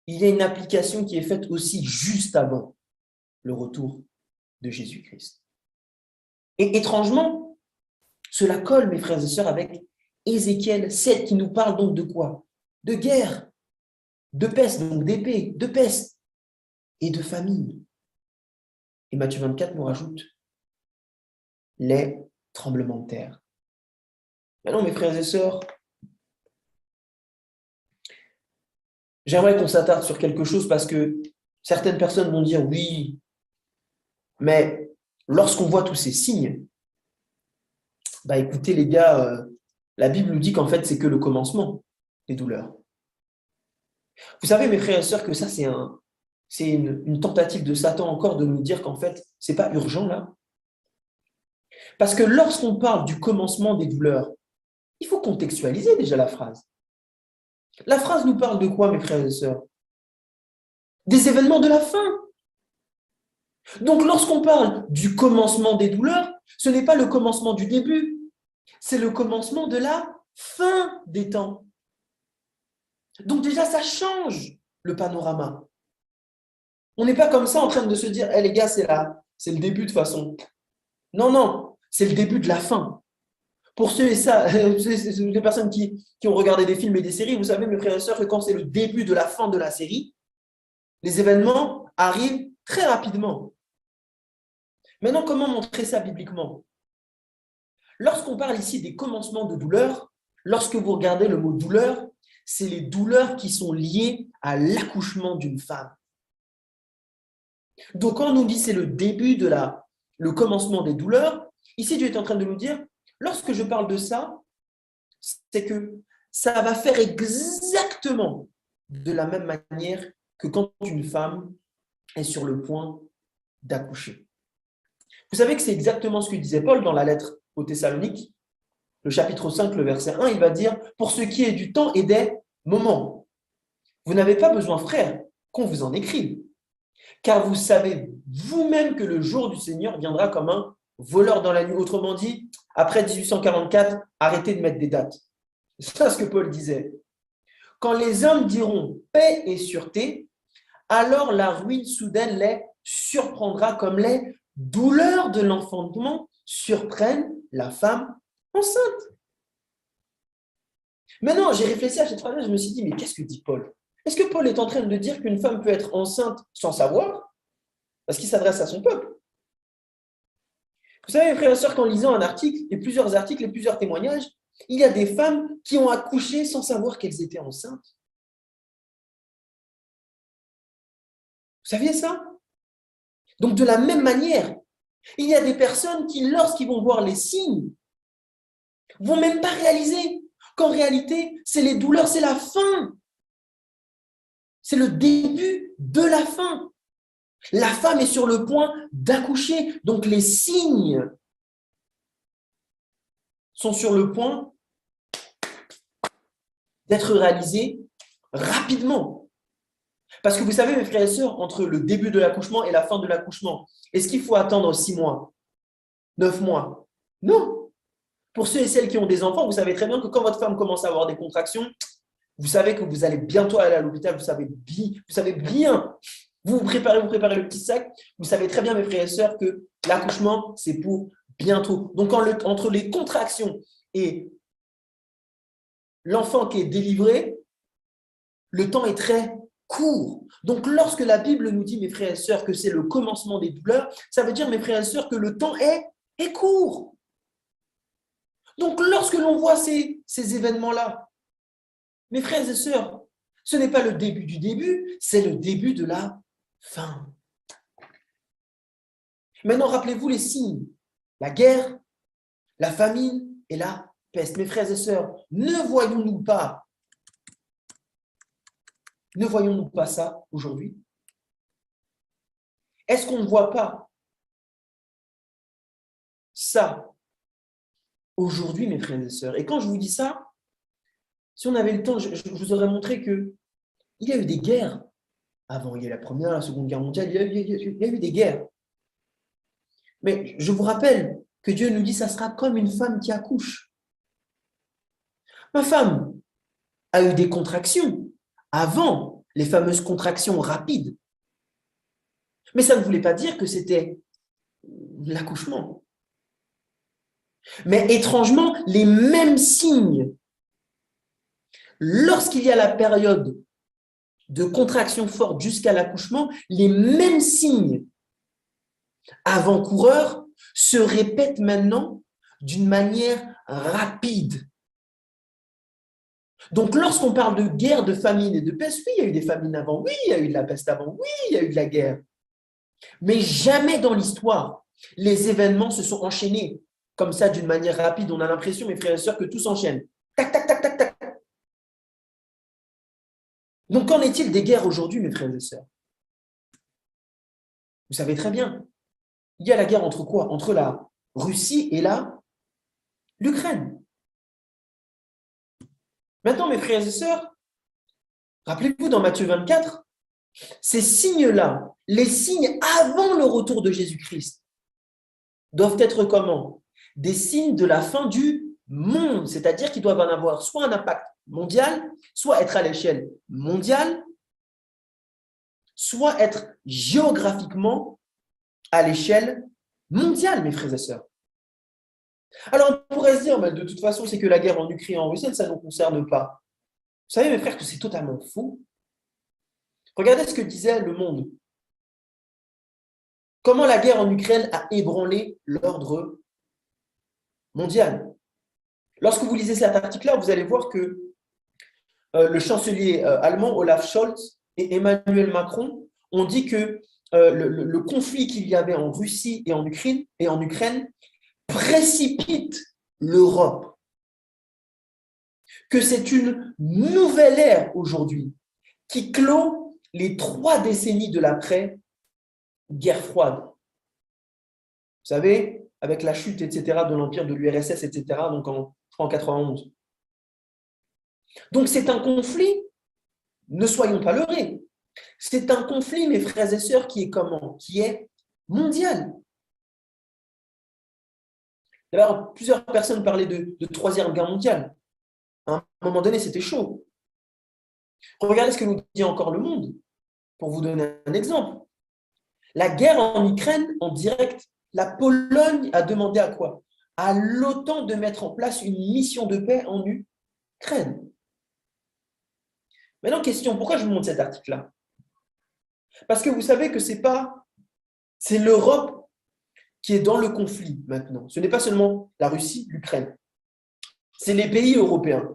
il y a une application qui est faite aussi juste avant le retour de Jésus-Christ. Et étrangement, cela colle, mes frères et sœurs, avec Ézéchiel 7 qui nous parle donc de quoi? De guerre, de peste, donc d'épée, de peste et de famine. Et Matthieu 24 nous rajoute les tremblements de terre. Maintenant, mes frères et sœurs, j'aimerais qu'on s'attarde sur quelque chose parce que certaines personnes vont dire oui, mais lorsqu'on voit tous ces signes, écoutez les gars, la Bible nous dit qu'en fait, c'est que le commencement des douleurs. Vous savez, mes frères et sœurs, que ça, c'est une tentative de Satan encore de nous dire qu'en fait, ce n'est pas urgent là. Parce que lorsqu'on parle du commencement des douleurs, il faut contextualiser déjà la phrase. La phrase nous parle de quoi, mes frères et sœurs? Des événements de la fin. Donc, lorsqu'on parle du commencement des douleurs, ce n'est pas le commencement du début, c'est le commencement de la fin des temps. Donc déjà, ça change le panorama. On n'est pas comme ça en train de se dire, hey, les gars, c'est le début de façon. Non, non, c'est le début de la fin. Pour ceux et ça, les personnes qui ont regardé des films et des séries, vous savez, mes frères et sœurs, que quand c'est le début de la fin de la série, les événements arrivent très rapidement. Maintenant, comment montrer ça bibliquement? Lorsqu'on parle ici des commencements de douleur, lorsque vous regardez le mot douleur, c'est les douleurs qui sont liées à l'accouchement d'une femme. Donc, quand on nous dit c'est le début de le commencement des douleurs, ici Dieu est en train de nous dire, lorsque je parle de ça, c'est que ça va faire exactement de la même manière que quand une femme est sur le point d'accoucher. Vous savez que c'est exactement ce que disait Paul dans la lettre aux Thessaloniques, le chapitre 5, le verset 1, il va dire « Pour ce qui est du temps et des moments, vous n'avez pas besoin, frères, qu'on vous en écrive, car vous savez vous-même que le jour du Seigneur viendra comme un voleur dans la nuit. » Autrement dit, après 1844, arrêtez de mettre des dates. C'est ça ce que Paul disait. Quand les hommes diront paix et sûreté, alors la ruine soudaine les surprendra comme les douleurs de l'enfantement surprennent la femme enceinte. Maintenant, j'ai réfléchi à cette phrase-là, je me suis dit, mais qu'est-ce que dit Paul? Est-ce que Paul est en train de dire qu'une femme peut être enceinte sans savoir? Parce qu'il s'adresse à son peuple. Vous savez, frères et sœurs, qu'en lisant un article, et plusieurs articles et plusieurs témoignages, il y a des femmes qui ont accouché sans savoir qu'elles étaient enceintes. Vous saviez ça? Donc, de la même manière, il y a des personnes qui, lorsqu'ils vont voir les signes, vont même pas réaliser qu'en réalité, c'est les douleurs, c'est la faim. C'est le début de la fin. La femme est sur le point d'accoucher. Donc, les signes sont sur le point d'être réalisés rapidement. Parce que vous savez, mes frères et sœurs, entre le début de l'accouchement et la fin de l'accouchement, est-ce qu'il faut attendre 6 mois, 9 mois? Non. Pour ceux et celles qui ont des enfants, vous savez très bien que quand votre femme commence à avoir des contractions, vous savez que vous allez bientôt aller à l'hôpital, vous savez bien. Vous préparez le petit sac. Vous savez très bien, mes frères et sœurs, que l'accouchement, c'est pour bientôt. Donc, entre les contractions et l'enfant qui est délivré, le temps est très court. Donc, lorsque la Bible nous dit, mes frères et sœurs, que c'est le commencement des douleurs, ça veut dire, mes frères et sœurs, que le temps est court. Donc, lorsque l'on voit ces événements-là, mes frères et sœurs, ce n'est pas le début du début, c'est le début de la fin. Maintenant, rappelez-vous les signes. La guerre, la famine et la peste. Mes frères et sœurs, ne voyons-nous pas ça aujourd'hui? Est-ce qu'on ne voit pas ça aujourd'hui, mes frères et sœurs? Et quand je vous dis ça, si on avait le temps, je vous aurais montré qu'il y a eu des guerres avant. Il y a eu la Première, la Seconde Guerre mondiale, il y a eu des guerres. Mais je vous rappelle que Dieu nous dit, ça sera comme une femme qui accouche. Ma femme a eu des contractions avant les fameuses contractions rapides. Mais ça ne voulait pas dire que c'était l'accouchement. Mais étrangement, les mêmes signes, lorsqu'il y a la période de contraction forte jusqu'à l'accouchement, les mêmes signes avant-coureurs se répètent maintenant d'une manière rapide. Donc, lorsqu'on parle de guerre, de famine et de peste, oui, il y a eu des famines avant, oui, il y a eu de la peste avant, oui, il y a eu de la guerre. Mais jamais dans l'histoire, les événements se sont enchaînés comme ça d'une manière rapide. On a l'impression, mes frères et sœurs, que tout s'enchaîne. Tac, tac, tac, tac, tac. Donc, qu'en est-il des guerres aujourd'hui, mes frères et sœurs? Vous savez très bien. Il y a la guerre entre quoi? Entre la Russie et l'Ukraine. Maintenant, mes frères et sœurs, rappelez-vous dans Matthieu 24, ces signes-là, les signes avant le retour de Jésus-Christ, doivent être comment? Des signes de la fin du monde, c'est-à-dire qu'ils doivent en avoir soit un impact mondial, soit être à l'échelle mondiale, soit être géographiquement à l'échelle mondiale, mes frères et sœurs. Alors, on pourrait se dire, mais de toute façon, c'est que la guerre en Ukraine et en Russie, ça ne nous concerne pas. Vous savez, mes frères, que c'est totalement faux. Regardez ce que disait Le Monde. Comment la guerre en Ukraine a ébranlé l'ordre mondial. Lorsque vous lisez cet article-là, vous allez voir que le chancelier allemand Olaf Scholz et Emmanuel Macron ont dit que le conflit qu'il y avait en Russie et en Ukraine précipite l'Europe. Que c'est une nouvelle ère aujourd'hui qui clôt les 3 décennies de l'après-guerre froide. Vous savez, avec la chute, etc., de l'empire de l'URSS, etc., donc en 91. Donc c'est un conflit, ne soyons pas leurrés, c'est un conflit, mes frères et sœurs, qui est comment? Qui est mondial. D'ailleurs, plusieurs personnes parlaient de Troisième Guerre mondiale. À un moment donné, c'était chaud. Regardez ce que nous dit encore Le Monde, pour vous donner un exemple. La guerre en Ukraine, en direct, la Pologne a demandé à quoi? À l'OTAN de mettre en place une mission de paix en Ukraine. Maintenant, question, pourquoi je vous montre cet article-là? Parce que vous savez que c'est l'Europe qui est dans le conflit maintenant. Ce n'est pas seulement la Russie, l'Ukraine. C'est les pays européens.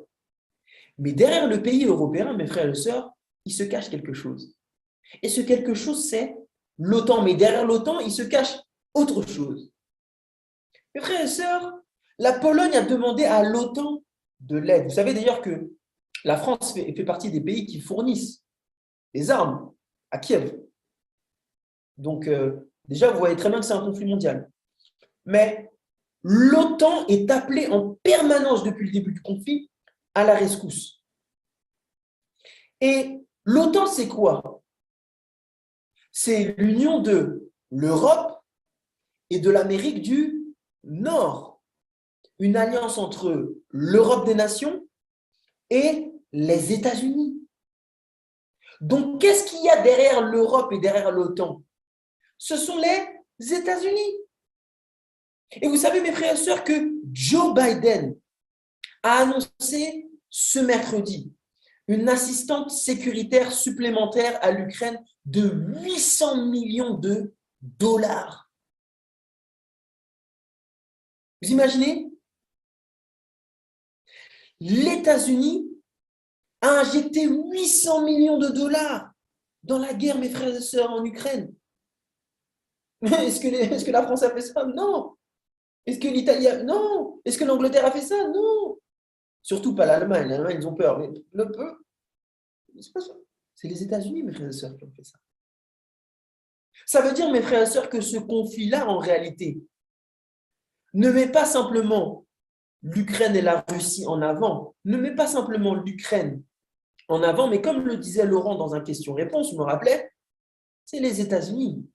Mais derrière le pays européen, mes frères et sœurs, il se cache quelque chose. Et ce quelque chose, c'est l'OTAN. Mais derrière l'OTAN, il se cache autre chose. Mes frères et sœurs, la Pologne a demandé à l'OTAN de l'aide. Vous savez d'ailleurs que la France fait partie des pays qui fournissent des armes à Kiev. Donc, déjà, vous voyez très bien que c'est un conflit mondial. Mais l'OTAN est appelée en permanence depuis le début du conflit à la rescousse. Et l'OTAN, c'est quoi? C'est l'union de l'Europe et de l'Amérique du Nord. Une alliance entre l'Europe des nations et les États-Unis. Donc, qu'est-ce qu'il y a derrière l'Europe et derrière l'OTAN? Ce sont les États-Unis. Et vous savez, mes frères et sœurs, que Joe Biden a annoncé ce mercredi une assistance sécuritaire supplémentaire à l'Ukraine de 800 millions de dollars. Vous imaginez? Les États-Unis a injecté 800 millions de dollars dans la guerre, mes frères et sœurs, en Ukraine. Mais est-ce que la France a fait ça? Non. Est-ce que l'Italie a... Non. Est-ce que l'Angleterre a fait ça? Non. Surtout pas l'Allemagne. L'Allemagne, ils ont peur. Mais le peu, c'est pas ça. C'est les États-Unis, mes frères et sœurs, qui ont fait ça. Ça veut dire, mes frères et sœurs, que ce conflit-là, en réalité, ne met pas simplement l'Ukraine et la Russie en avant, ne met pas simplement l'Ukraine en avant, mais comme le disait Laurent dans un question-réponse, je me rappelais, c'est les États-Unis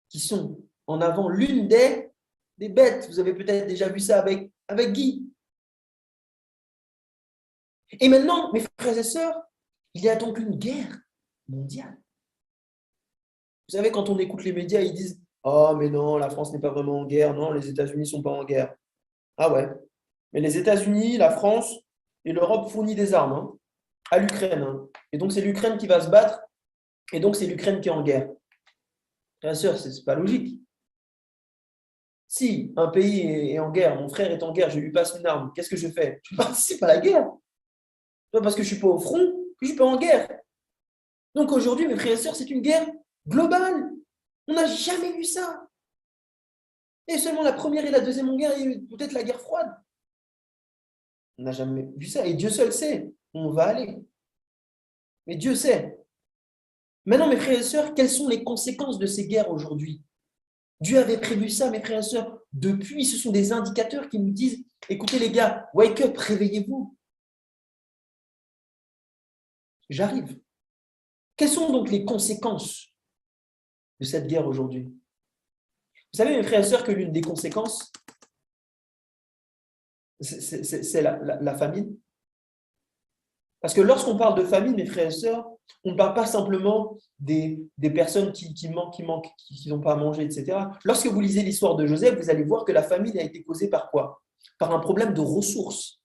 qui sont en avant, l'une des bêtes. Vous avez peut-être déjà vu ça avec Guy. Et maintenant, mes frères et sœurs, il y a donc une guerre mondiale. Vous savez, quand on écoute les médias, ils disent « Oh, mais non, la France n'est pas vraiment en guerre. Non, les États-Unis ne sont pas en guerre. » Ah ouais. Mais les États-Unis, la France et l'Europe fournissent des armes à l'Ukraine. Et donc, c'est l'Ukraine qui va se battre. Et donc, c'est l'Ukraine qui est en guerre. Bien sûr, ce n'est pas logique. Si un pays est en guerre, mon frère est en guerre, je lui passe une arme, qu'est-ce que je fais? Je participe à la guerre. Pas parce que je ne suis pas au front que je ne suis pas en guerre. Donc aujourd'hui, mes frères et sœurs, c'est une guerre globale. On n'a jamais vu ça. Et seulement la première et la deuxième guerre, et peut-être la guerre froide. On n'a jamais vu ça. Et Dieu seul sait où on va aller. Mais Dieu sait. Maintenant, mes frères et sœurs, quelles sont les conséquences de ces guerres aujourd'hui? Dieu avait prévu ça, mes frères et sœurs. Depuis, ce sont des indicateurs qui nous disent, écoutez les gars, wake up, réveillez-vous. J'arrive. Quelles sont donc les conséquences de cette guerre aujourd'hui? Vous savez, mes frères et sœurs, que l'une des conséquences, c'est la famine. Parce que lorsqu'on parle de famine, mes frères et sœurs, on ne parle pas simplement des personnes qui manquent, qui n'ont pas à manger, etc. Lorsque vous lisez l'histoire de Joseph, vous allez voir que la famine a été causée par quoi? Par un problème de ressources.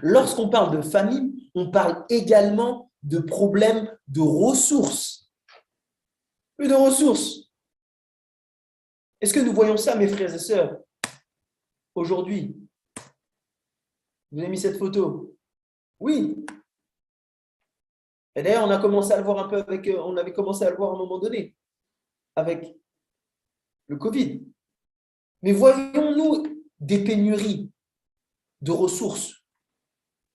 Lorsqu'on parle de famine, on parle également de problèmes de ressources. Mais de ressources. Est-ce que nous voyons ça, mes frères et sœurs, aujourd'hui? Vous avez mis cette photo? Oui. Et d'ailleurs, on a commencé à le voir un peu on avait commencé à le voir à un moment donné, avec le Covid. Mais voyons-nous des pénuries de ressources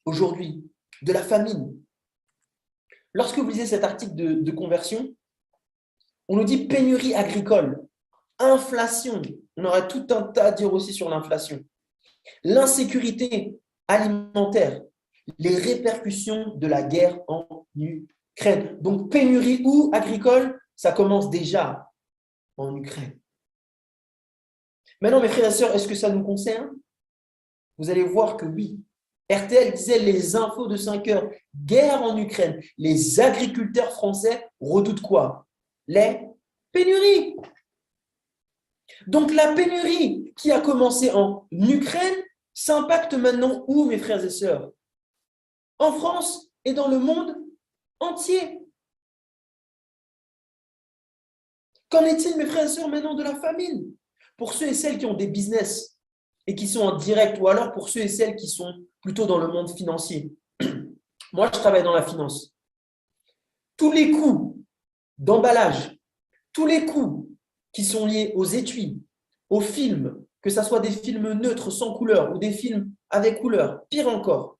aujourd'hui, de la famine? Lorsque vous lisez cet article de Conversion, on nous dit pénurie agricole, inflation. On aurait tout un tas à dire aussi sur l'inflation. L'insécurité alimentaire, les répercussions de la guerre en Ukraine. Donc, pénurie ou agricole, ça commence déjà en Ukraine. Maintenant, mes frères et sœurs, est-ce que ça nous concerne? Vous allez voir que oui. RTL disait les infos de 5 heures. Guerre en Ukraine. Les agriculteurs français redoutent quoi? Les pénuries. Donc, la pénurie qui a commencé en Ukraine s'impacte maintenant où, mes frères et sœurs? En France et dans le monde entier. Qu'en est-il, mes frères et sœurs, maintenant de la famine? Pour ceux et celles qui ont des business et qui sont en direct, ou alors pour ceux et celles qui sont plutôt dans le monde financier. Moi, je travaille dans la finance. Tous les coûts d'emballage, tous les coûts qui sont liés aux étuis, aux films, que ce soit des films neutres sans couleur ou des films avec couleur, pire encore,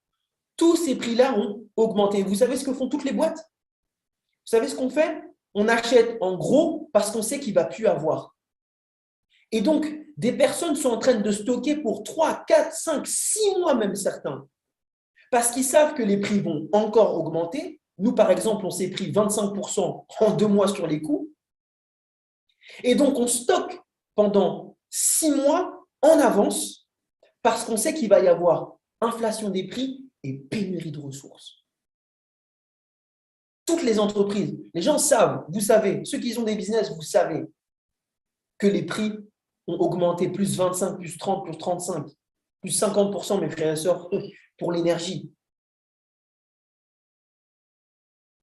tous ces prix-là ont augmenté. Vous savez ce que font toutes les boîtes? savez ce qu'on fait? On achète en gros parce qu'on sait qu'il ne va plus avoir. Et donc, des personnes sont en train de stocker pour 3, 4, 5, 6 mois même certains. Parce qu'ils savent que les prix vont encore augmenter. Nous, par exemple, on s'est pris 25% en 2 mois sur les coûts. Et donc, on stocke pendant 6 mois en avance parce qu'on sait qu'il va y avoir inflation des prix et pénurie de ressources. Toutes les entreprises, les gens savent, vous savez, ceux qui ont des business, vous savez que les prix ont augmenté plus 25, plus 30, plus 35, plus 50%, mes frères et sœurs, pour l'énergie.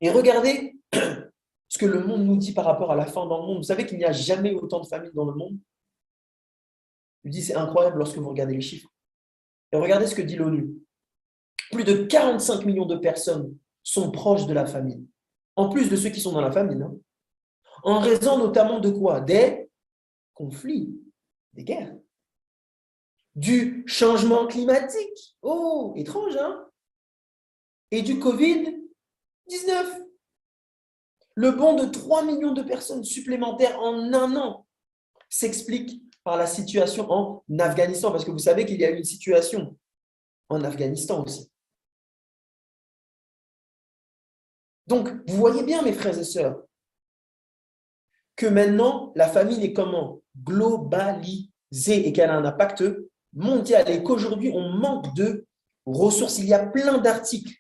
Et regardez ce que le monde nous dit par rapport à la faim dans le monde. Vous savez qu'il n'y a jamais autant de familles dans le monde. Je vous dis, c'est incroyable lorsque vous regardez les chiffres. Et regardez ce que dit l'ONU. Plus de 45 millions de personnes sont proches de la famine. En plus de ceux qui sont dans la famine. Hein. En raison notamment de quoi? Des conflits, des guerres. Du changement climatique. Oh, étrange, hein? Et du Covid-19. Le bond de 3 millions de personnes supplémentaires en un an s'explique par la situation en Afghanistan, parce que vous savez qu'il y a eu une situation en Afghanistan aussi. Donc, vous voyez bien, mes frères et sœurs, que maintenant, la famine est comment? Globalisée et qu'elle a un impact mondial et qu'aujourd'hui, on manque de ressources. Il y a plein d'articles.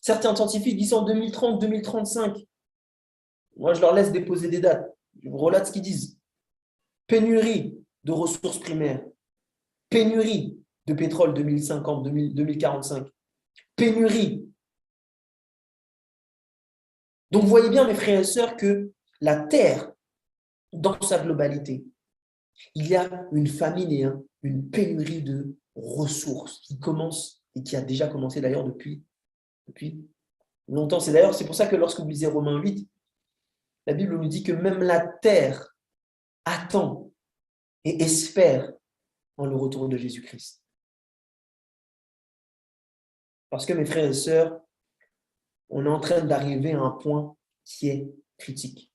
Certains scientifiques disent en 2030, 2035. Moi, je leur laisse déposer des dates. Je vous relate ce qu'ils disent. Pénurie de ressources primaires. Pénurie de pétrole 2050, 2045. Pénurie. Donc, vous voyez bien, mes frères et sœurs, que la Terre, dans sa globalité, il y a une famine et une pénurie de ressources qui commence et qui a déjà commencé d'ailleurs depuis longtemps. C'est pour ça que lorsque vous lisez Romains 8, la Bible nous dit que même la terre attend et espère en le retour de Jésus-Christ. Parce que mes frères et sœurs, on est en train d'arriver à un point qui est critique.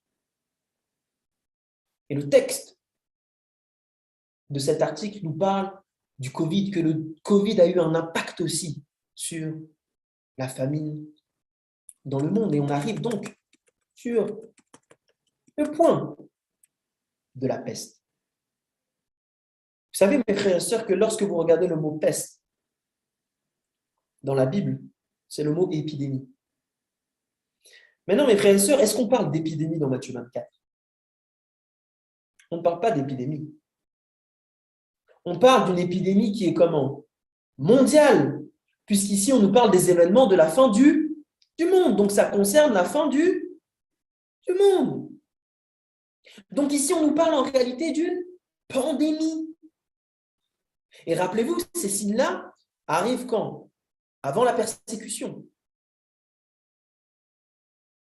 Et le texte de cet article nous parle du Covid, que le Covid a eu un impact aussi sur la famine dans le monde. Et on arrive donc sur le point de la peste. Vous savez, mes frères et sœurs, que lorsque vous regardez le mot peste dans la Bible, c'est le mot épidémie. Maintenant, mes frères et sœurs, est-ce qu'on parle d'épidémie dans Matthieu 24? On ne parle pas d'épidémie. On parle d'une épidémie qui est comment? Mondiale, puisqu'ici, on nous parle des événements de la fin du monde. Donc, ça concerne la fin du monde. Donc, ici, on nous parle en réalité d'une pandémie. Et rappelez-vous, ces signes-là arrivent quand? Avant la persécution.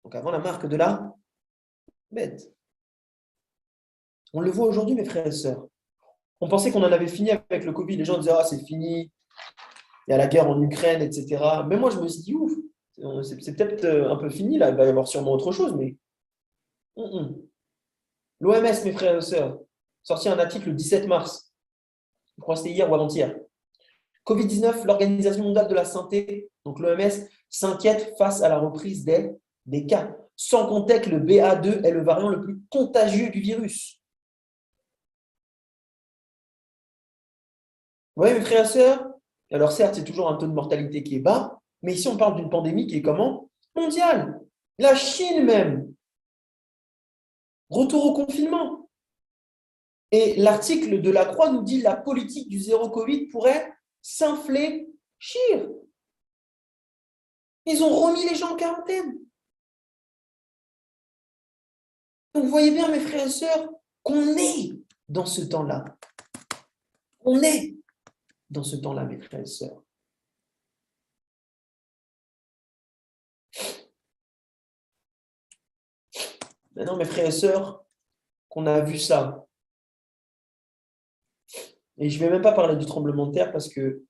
Donc, avant la marque de la bête. On le voit aujourd'hui, mes frères et sœurs. On pensait qu'on en avait fini avec le Covid. Les gens disaient, ah, c'est fini. Il y a la guerre en Ukraine, etc. Mais moi, je me suis dit, ouf, c'est peut-être un peu fini, là. Il va y avoir sûrement autre chose, mais l'OMS, mes frères et sœurs, sorti un article le 17 mars. Je crois que c'était hier ou avant-hier. Covid-19, l'Organisation mondiale de la santé, donc l'OMS, s'inquiète face à la reprise des cas. Sans compter que le BA2 est le variant le plus contagieux du virus. Vous voyez, mes frères et sœurs? Alors certes, c'est toujours un taux de mortalité qui est bas, mais ici, on parle d'une pandémie qui est comment? Mondiale. La Chine même. Retour au confinement. Et l'article de la Croix nous dit que la politique du zéro Covid pourrait s'infléchir. Ils ont remis les gens en quarantaine. Donc, vous voyez bien, mes frères et sœurs, qu'on est dans ce temps-là. On est dans ce temps-là, mes frères et sœurs. Maintenant, mes frères et sœurs, qu'on a vu ça. Et je ne vais même pas parler du tremblement de terre parce que,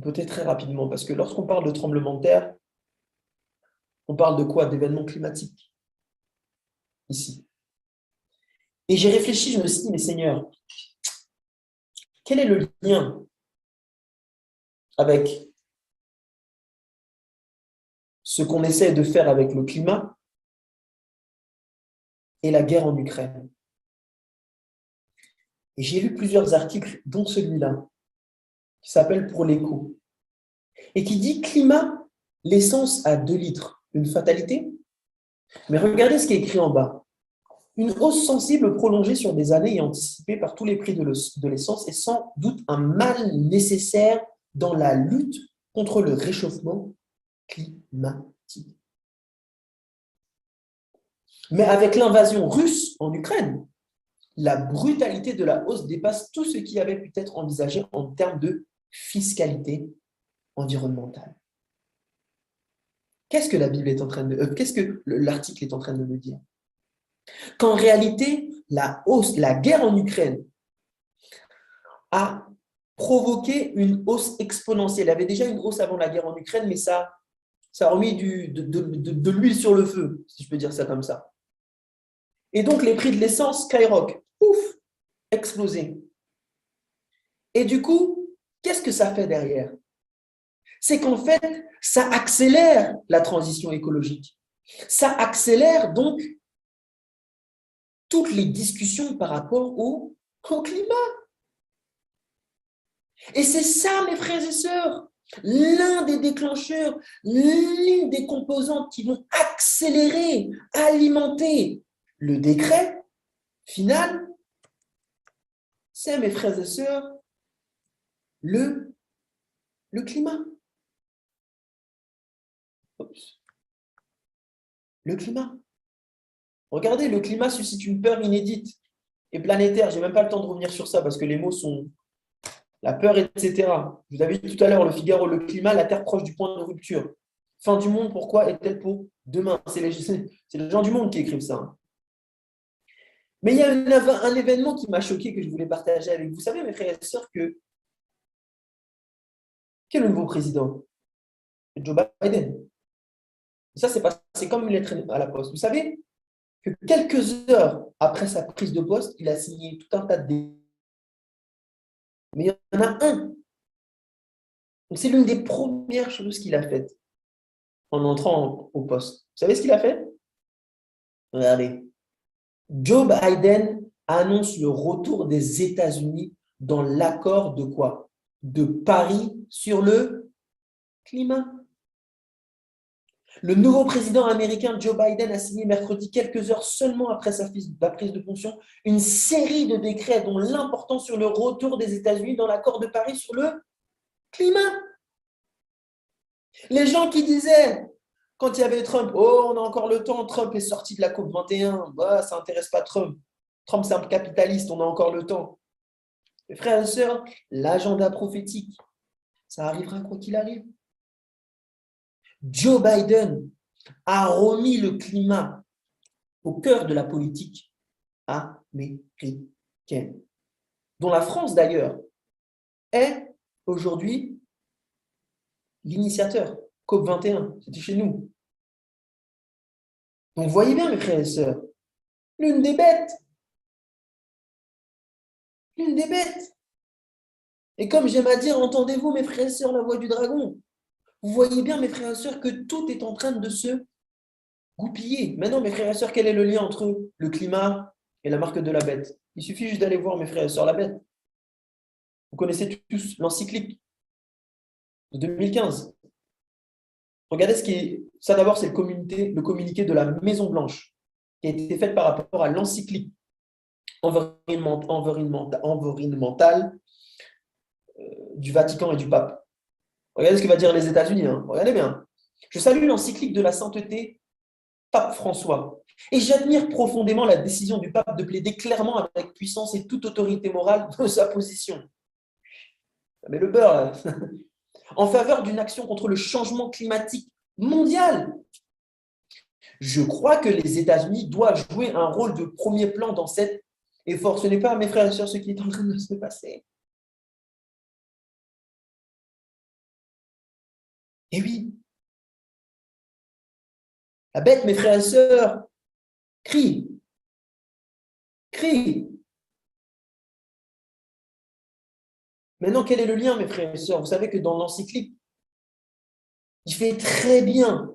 peut-être très rapidement, parce que lorsqu'on parle de tremblement de terre, On parle de quoi? D'événements climatiques, ici. Et j'ai réfléchi, je me suis dit, mais Seigneur, quel est le lien avec ce qu'on essaie de faire avec le climat et la guerre en Ukraine? Et j'ai lu plusieurs articles, dont celui-là, qui s'appelle Pour l'écho, et qui dit climat, l'essence à 2 litres, une fatalité. Mais regardez ce qui est écrit en bas. Une hausse sensible prolongée sur des années et anticipée par tous les prix de l'essence est sans doute un mal nécessaire dans la lutte contre le réchauffement climatique. Mais avec l'invasion russe en Ukraine, la brutalité de la hausse dépasse tout ce qui avait pu être envisagé en termes de fiscalité environnementale. Qu'est-ce que la Bible est en train de... qu'est-ce que l'article est en train de me dire? Qu'en réalité, la guerre en Ukraine a provoqué une hausse exponentielle. Il y avait déjà une hausse avant la guerre en Ukraine, mais ça a remis de l'huile sur le feu, si je peux dire ça comme ça. Et donc, les prix de l'essence skyrock, pouf, explosé. Et du coup, qu'est-ce que ça fait derrière? C'est qu'en fait, ça accélère la transition écologique. Ça accélère donc toutes les discussions par rapport au climat. Et c'est ça, mes frères et sœurs, l'un des déclencheurs, l'une des composantes qui vont accélérer, alimenter le décret final, c'est, mes frères et sœurs, le climat. Oups. Le climat. Regardez, le climat suscite une peur inédite et planétaire. Je n'ai même pas le temps de revenir sur ça parce que les mots sont la peur, etc. Je vous avais dit tout à l'heure, le Figaro, le climat, la Terre proche du point de rupture. Fin du monde, pourquoi est-elle pour demain? C'est les gens du monde qui écrivent ça. Hein. Mais il y a un événement qui m'a choqué que je voulais partager avec vous. Vous savez, mes frères et sœurs, quel est le nouveau président? C'est Joe Biden. Ça, c'est passé comme une lettre à la poste. Vous savez que quelques heures après sa prise de poste, il a signé tout un tas de... Mais il y en a un. Donc, c'est l'une des premières choses qu'il a faites en entrant au poste. Vous savez ce qu'il a fait? Regardez. Joe Biden annonce le retour des États-Unis dans l'accord de quoi? De Paris sur le climat. Le nouveau président américain Joe Biden a signé mercredi, quelques heures seulement après sa prise de fonction, une série de décrets dont l'importance sur le retour des États-Unis dans l'accord de Paris sur le climat. Les gens qui disaient, quand il y avait Trump, oh, on a encore le temps, Trump est sorti de la COP 21, bah, ça n'intéresse pas Trump. Trump, c'est un capitaliste, on a encore le temps. Mes frères et sœurs, l'agenda prophétique, ça arrivera quoi qu'il arrive. Joe Biden a remis le climat au cœur de la politique américaine, dont la France d'ailleurs est aujourd'hui l'initiateur. COP 21, c'était chez nous. Donc, vous voyez bien, mes frères et sœurs, l'une des bêtes. L'une des bêtes. Et comme j'aime à dire, entendez-vous, mes frères et sœurs, la voix du dragon. Vous voyez bien, mes frères et sœurs, que tout est en train de se goupiller. Maintenant, mes frères et sœurs, quel est le lien entre le climat et la marque de la bête? Il suffit juste d'aller voir, mes frères et sœurs, la bête. Vous connaissez tous l'encyclique de 2015. Regardez ce qui est... Ça, d'abord, c'est le communiqué de la Maison-Blanche qui a été fait par rapport à l'encyclique environnementale du Vatican et du pape. Regardez ce que va dire les États-Unis. Hein. Regardez bien. Je salue l'encyclique de la sainteté Pape François et j'admire profondément la décision du pape de plaider clairement avec puissance et toute autorité morale de sa position. Mais le beurre, là. En faveur d'une action contre le changement climatique mondial. Je crois que les États-Unis doivent jouer un rôle de premier plan dans cet effort. Ce n'est pas, mes frères et sœurs, ce qui est en train de se passer. Et oui, La bête, mes frères et sœurs, crie. Crie. Maintenant, quel est le lien, mes frères et sœurs? Vous savez que dans l'encyclique, il fait très bien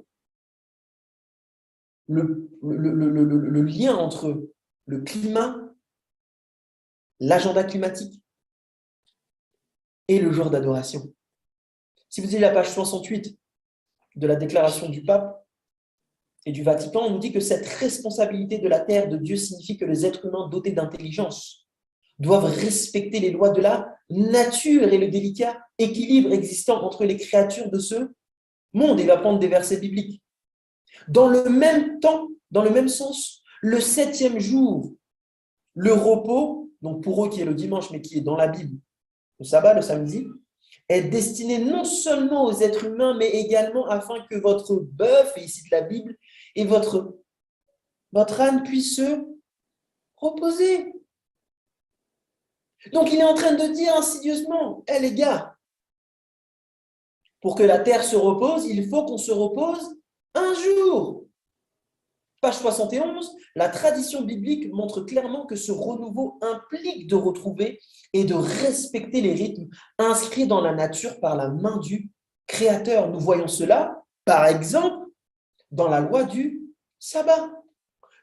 le lien entre le climat, l'agenda climatique et le jour d'adoration. Si vous lisez la page 68 de la déclaration du pape et du Vatican, on nous dit que cette responsabilité de la terre de Dieu signifie que les êtres humains dotés d'intelligence doivent respecter les lois de la nature et le délicat équilibre existant entre les créatures de ce monde. Il va prendre des versets bibliques. Dans le même temps, dans le même sens, le 7e jour, le repos, donc pour eux qui est le dimanche, mais qui est dans la Bible, le sabbat, le samedi, est destiné non seulement aux êtres humains, mais également afin que votre bœuf, et ici de la Bible, et votre âne puissent se reposer. Donc il est en train de dire insidieusement, hé les gars, pour que la terre se repose, il faut qu'on se repose un jour. Page 71, la tradition biblique montre clairement que ce renouveau implique de retrouver et de respecter les rythmes inscrits dans la nature par la main du Créateur. Nous voyons cela, par exemple, dans la loi du sabbat.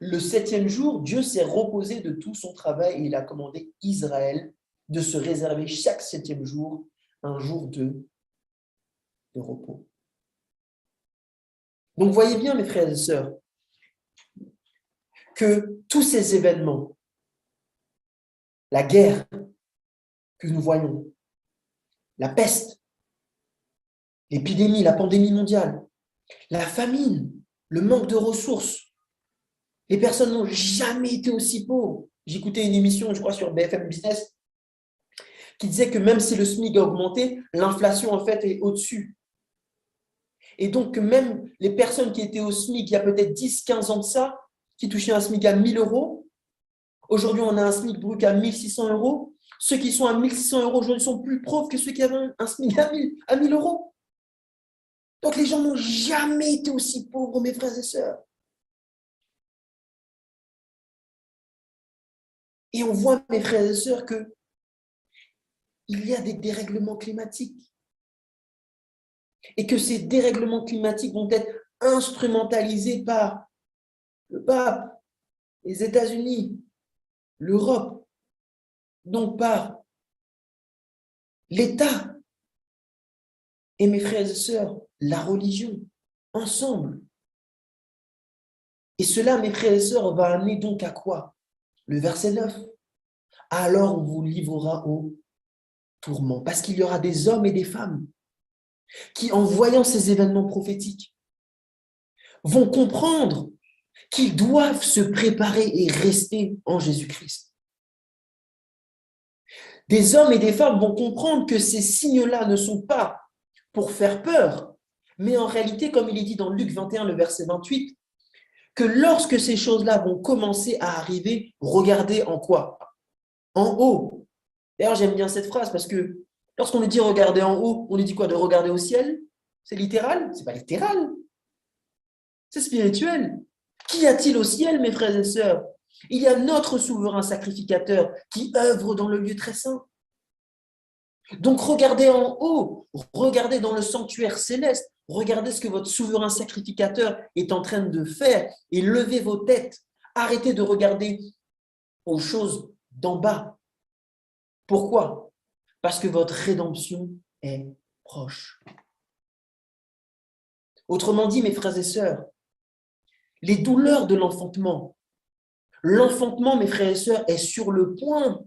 Le 7e jour, Dieu s'est reposé de tout son travail et il a commandé Israël de se réserver chaque 7e jour un jour de repos. Donc, voyez bien, mes frères et sœurs, que tous ces événements, la guerre que nous voyons, la peste, l'épidémie, la pandémie mondiale, la famine, le manque de ressources, les personnes n'ont jamais été aussi pauvres. J'écoutais une émission, je crois, sur BFM Business, qui disait que même si le SMIC a augmenté, l'inflation, en fait, est au-dessus. Et donc, même les personnes qui étaient au SMIC il y a peut-être 10, 15 ans de ça, qui touchaient un SMIC à 1 000 euros, aujourd'hui, on a un SMIC brut à 1 600 euros. Ceux qui sont à 1 600 euros aujourd'hui sont plus pauvres que ceux qui avaient un SMIC à 1 000 euros. Donc, les gens n'ont jamais été aussi pauvres, mes frères et sœurs. Et on voit, mes frères et sœurs, qu'il y a des dérèglements climatiques. Et que ces dérèglements climatiques vont être instrumentalisés par le pape, les États-Unis, l'Europe, donc par l'État. Et mes frères et sœurs, la religion, ensemble. Et cela, mes frères et sœurs, va amener donc à quoi? Le verset 9. Alors on vous livrera au tourment, parce qu'il y aura des hommes et des femmes qui, en voyant ces événements prophétiques, vont comprendre qu'ils doivent se préparer et rester en Jésus-Christ. Des hommes et des femmes vont comprendre que ces signes-là ne sont pas pour faire peur, mais en réalité, comme il est dit dans Luc 21, le verset 28, que lorsque ces choses-là vont commencer à arriver, regardez en quoi? En haut. D'ailleurs, j'aime bien cette phrase parce que lorsqu'on nous dit regarder en haut, on nous dit quoi? De regarder au ciel? C'est littéral? C'est pas littéral. C'est spirituel. Qu'y a-t-il au ciel, mes frères et sœurs? Il y a notre souverain sacrificateur qui œuvre dans le lieu très saint. Donc, regardez en haut, regardez dans le sanctuaire céleste, regardez ce que votre souverain sacrificateur est en train de faire et levez vos têtes. Arrêtez de regarder aux choses d'en bas. Pourquoi? Parce que votre rédemption est proche. Autrement dit, mes frères et sœurs, les douleurs de l'enfantement, mes frères et sœurs, est sur le point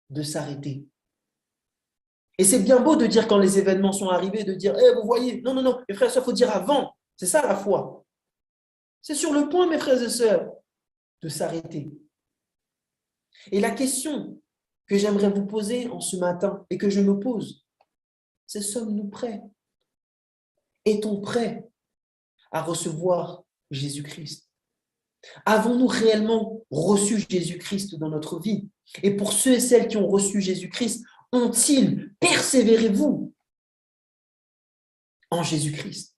de s'arrêter. Et c'est bien beau de dire quand les événements sont arrivés, de dire vous voyez, non, mes frères et sœurs, il faut dire avant. C'est ça la foi. C'est sur le point, mes frères et sœurs, de s'arrêter. Et la question que j'aimerais vous poser en ce matin et que je me pose, c'est sommes-nous prêts? Est-on prêt à recevoir Jésus-Christ? Avons-nous réellement reçu Jésus-Christ dans notre vie? Et pour ceux et celles qui ont reçu Jésus-Christ, ont-ils, persévérez-vous en Jésus-Christ?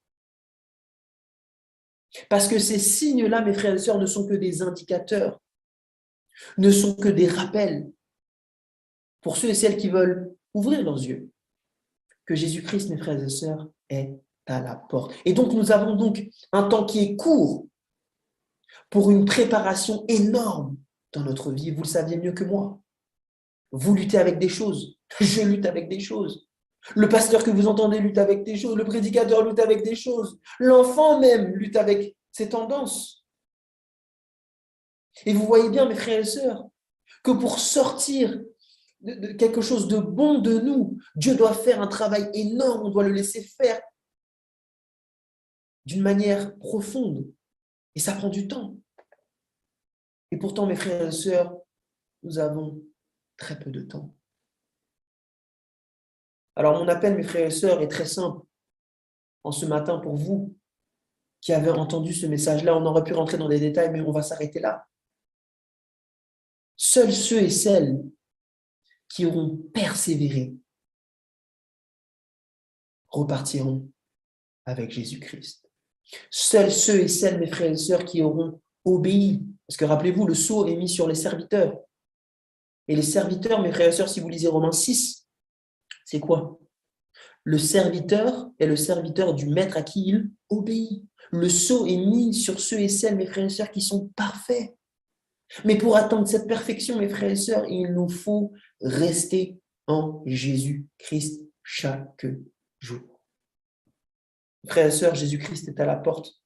Parce que ces signes-là, mes frères et sœurs, ne sont que des indicateurs, ne sont que des rappels pour ceux et celles qui veulent ouvrir leurs yeux, que Jésus-Christ, mes frères et sœurs, est à la porte. Et donc, nous avons donc un temps qui est court pour une préparation énorme dans notre vie. Vous le saviez mieux que moi. Vous luttez avec des choses. Je lutte avec des choses. Le pasteur que vous entendez lutte avec des choses. Le prédicateur lutte avec des choses. L'enfant même lutte avec ses tendances. Et vous voyez bien, mes frères et sœurs, que pour sortir de quelque chose de bon de nous, Dieu doit faire un travail énorme. On doit le laisser faire d'une manière profonde. Et ça prend du temps. Et pourtant, mes frères et sœurs, nous avons très peu de temps. Alors, mon appel, mes frères et sœurs, est très simple. En ce matin, pour vous qui avez entendu ce message-là, on aurait pu rentrer dans des détails, mais on va s'arrêter là. Seuls ceux et celles qui auront persévéré repartiront avec Jésus-Christ. Seuls ceux et celles, mes frères et sœurs, qui auront obéi. Parce que rappelez-vous, le sceau est mis sur les serviteurs. Et les serviteurs, mes frères et sœurs, si vous lisez Romains 6, c'est quoi? Le serviteur est le serviteur du maître à qui il obéit. Le sceau est mis sur ceux et celles, mes frères et sœurs, qui sont parfaits. Mais pour atteindre cette perfection, mes frères et sœurs, il nous faut rester en Jésus-Christ chaque jour. Frères et sœurs, Jésus-Christ est à la porte.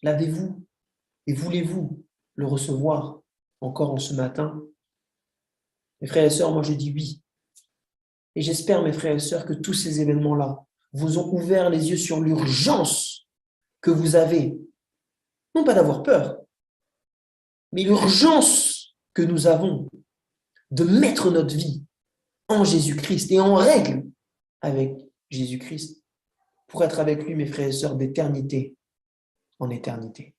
L'avez-vous et voulez-vous le recevoir encore en ce matin? Mes frères et sœurs, moi je dis oui. Et j'espère, mes frères et sœurs, que tous ces événements-là vous ont ouvert les yeux sur l'urgence que vous avez. Non pas d'avoir peur, mais l'urgence que nous avons de mettre notre vie en Jésus-Christ et en règle avec Jésus-Christ pour être avec lui, mes frères et sœurs, d'éternité en éternité.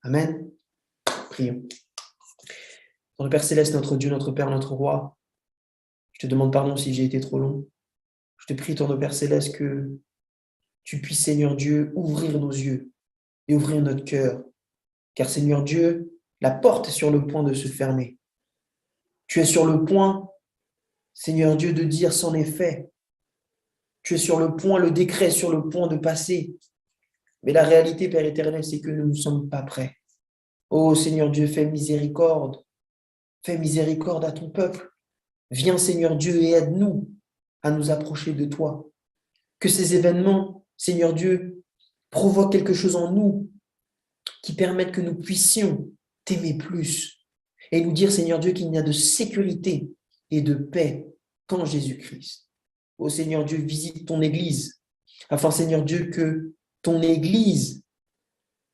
Amen. Prions. Dans le Père Céleste, notre Dieu, notre Père, notre Roi, je te demande pardon si j'ai été trop long. Je te prie, ton Père Céleste, que tu puisses, Seigneur Dieu, ouvrir nos yeux et ouvrir notre cœur. Car, Seigneur Dieu, la porte est sur le point de se fermer. Tu es sur le point, Seigneur Dieu, de dire c'en est fait. Tu es sur le point, le décret est sur le point de passer. Mais la réalité, Père éternel, c'est que nous ne sommes pas prêts. Oh Seigneur Dieu, fais miséricorde. Fais miséricorde à ton peuple. Viens, Seigneur Dieu, et aide-nous à nous approcher de toi. Que ces événements, Seigneur Dieu, provoquent quelque chose en nous qui permette que nous puissions t'aimer plus et nous dire, Seigneur Dieu, qu'il n'y a de sécurité et de paix qu'en Jésus-Christ. Ô Seigneur Dieu, visite ton Église, afin, Seigneur Dieu, que ton Église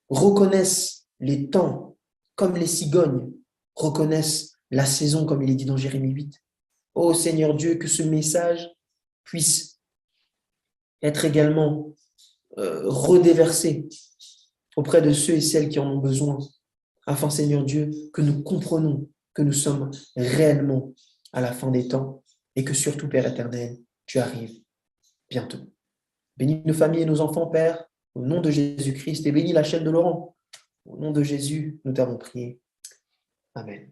reconnaisse les temps comme les cigognes reconnaissent la saison, comme il est dit dans Jérémie 8. Ô Seigneur Dieu, que ce message puisse être également redéversé auprès de ceux et celles qui en ont besoin, afin, Seigneur Dieu, que nous comprenons que nous sommes réellement à la fin des temps et que surtout, Père éternel, tu arrives bientôt. Bénis nos familles et nos enfants, Père, au nom de Jésus-Christ, et bénis la chaîne de Laurent. Au nom de Jésus, nous t'avons prié. Amen.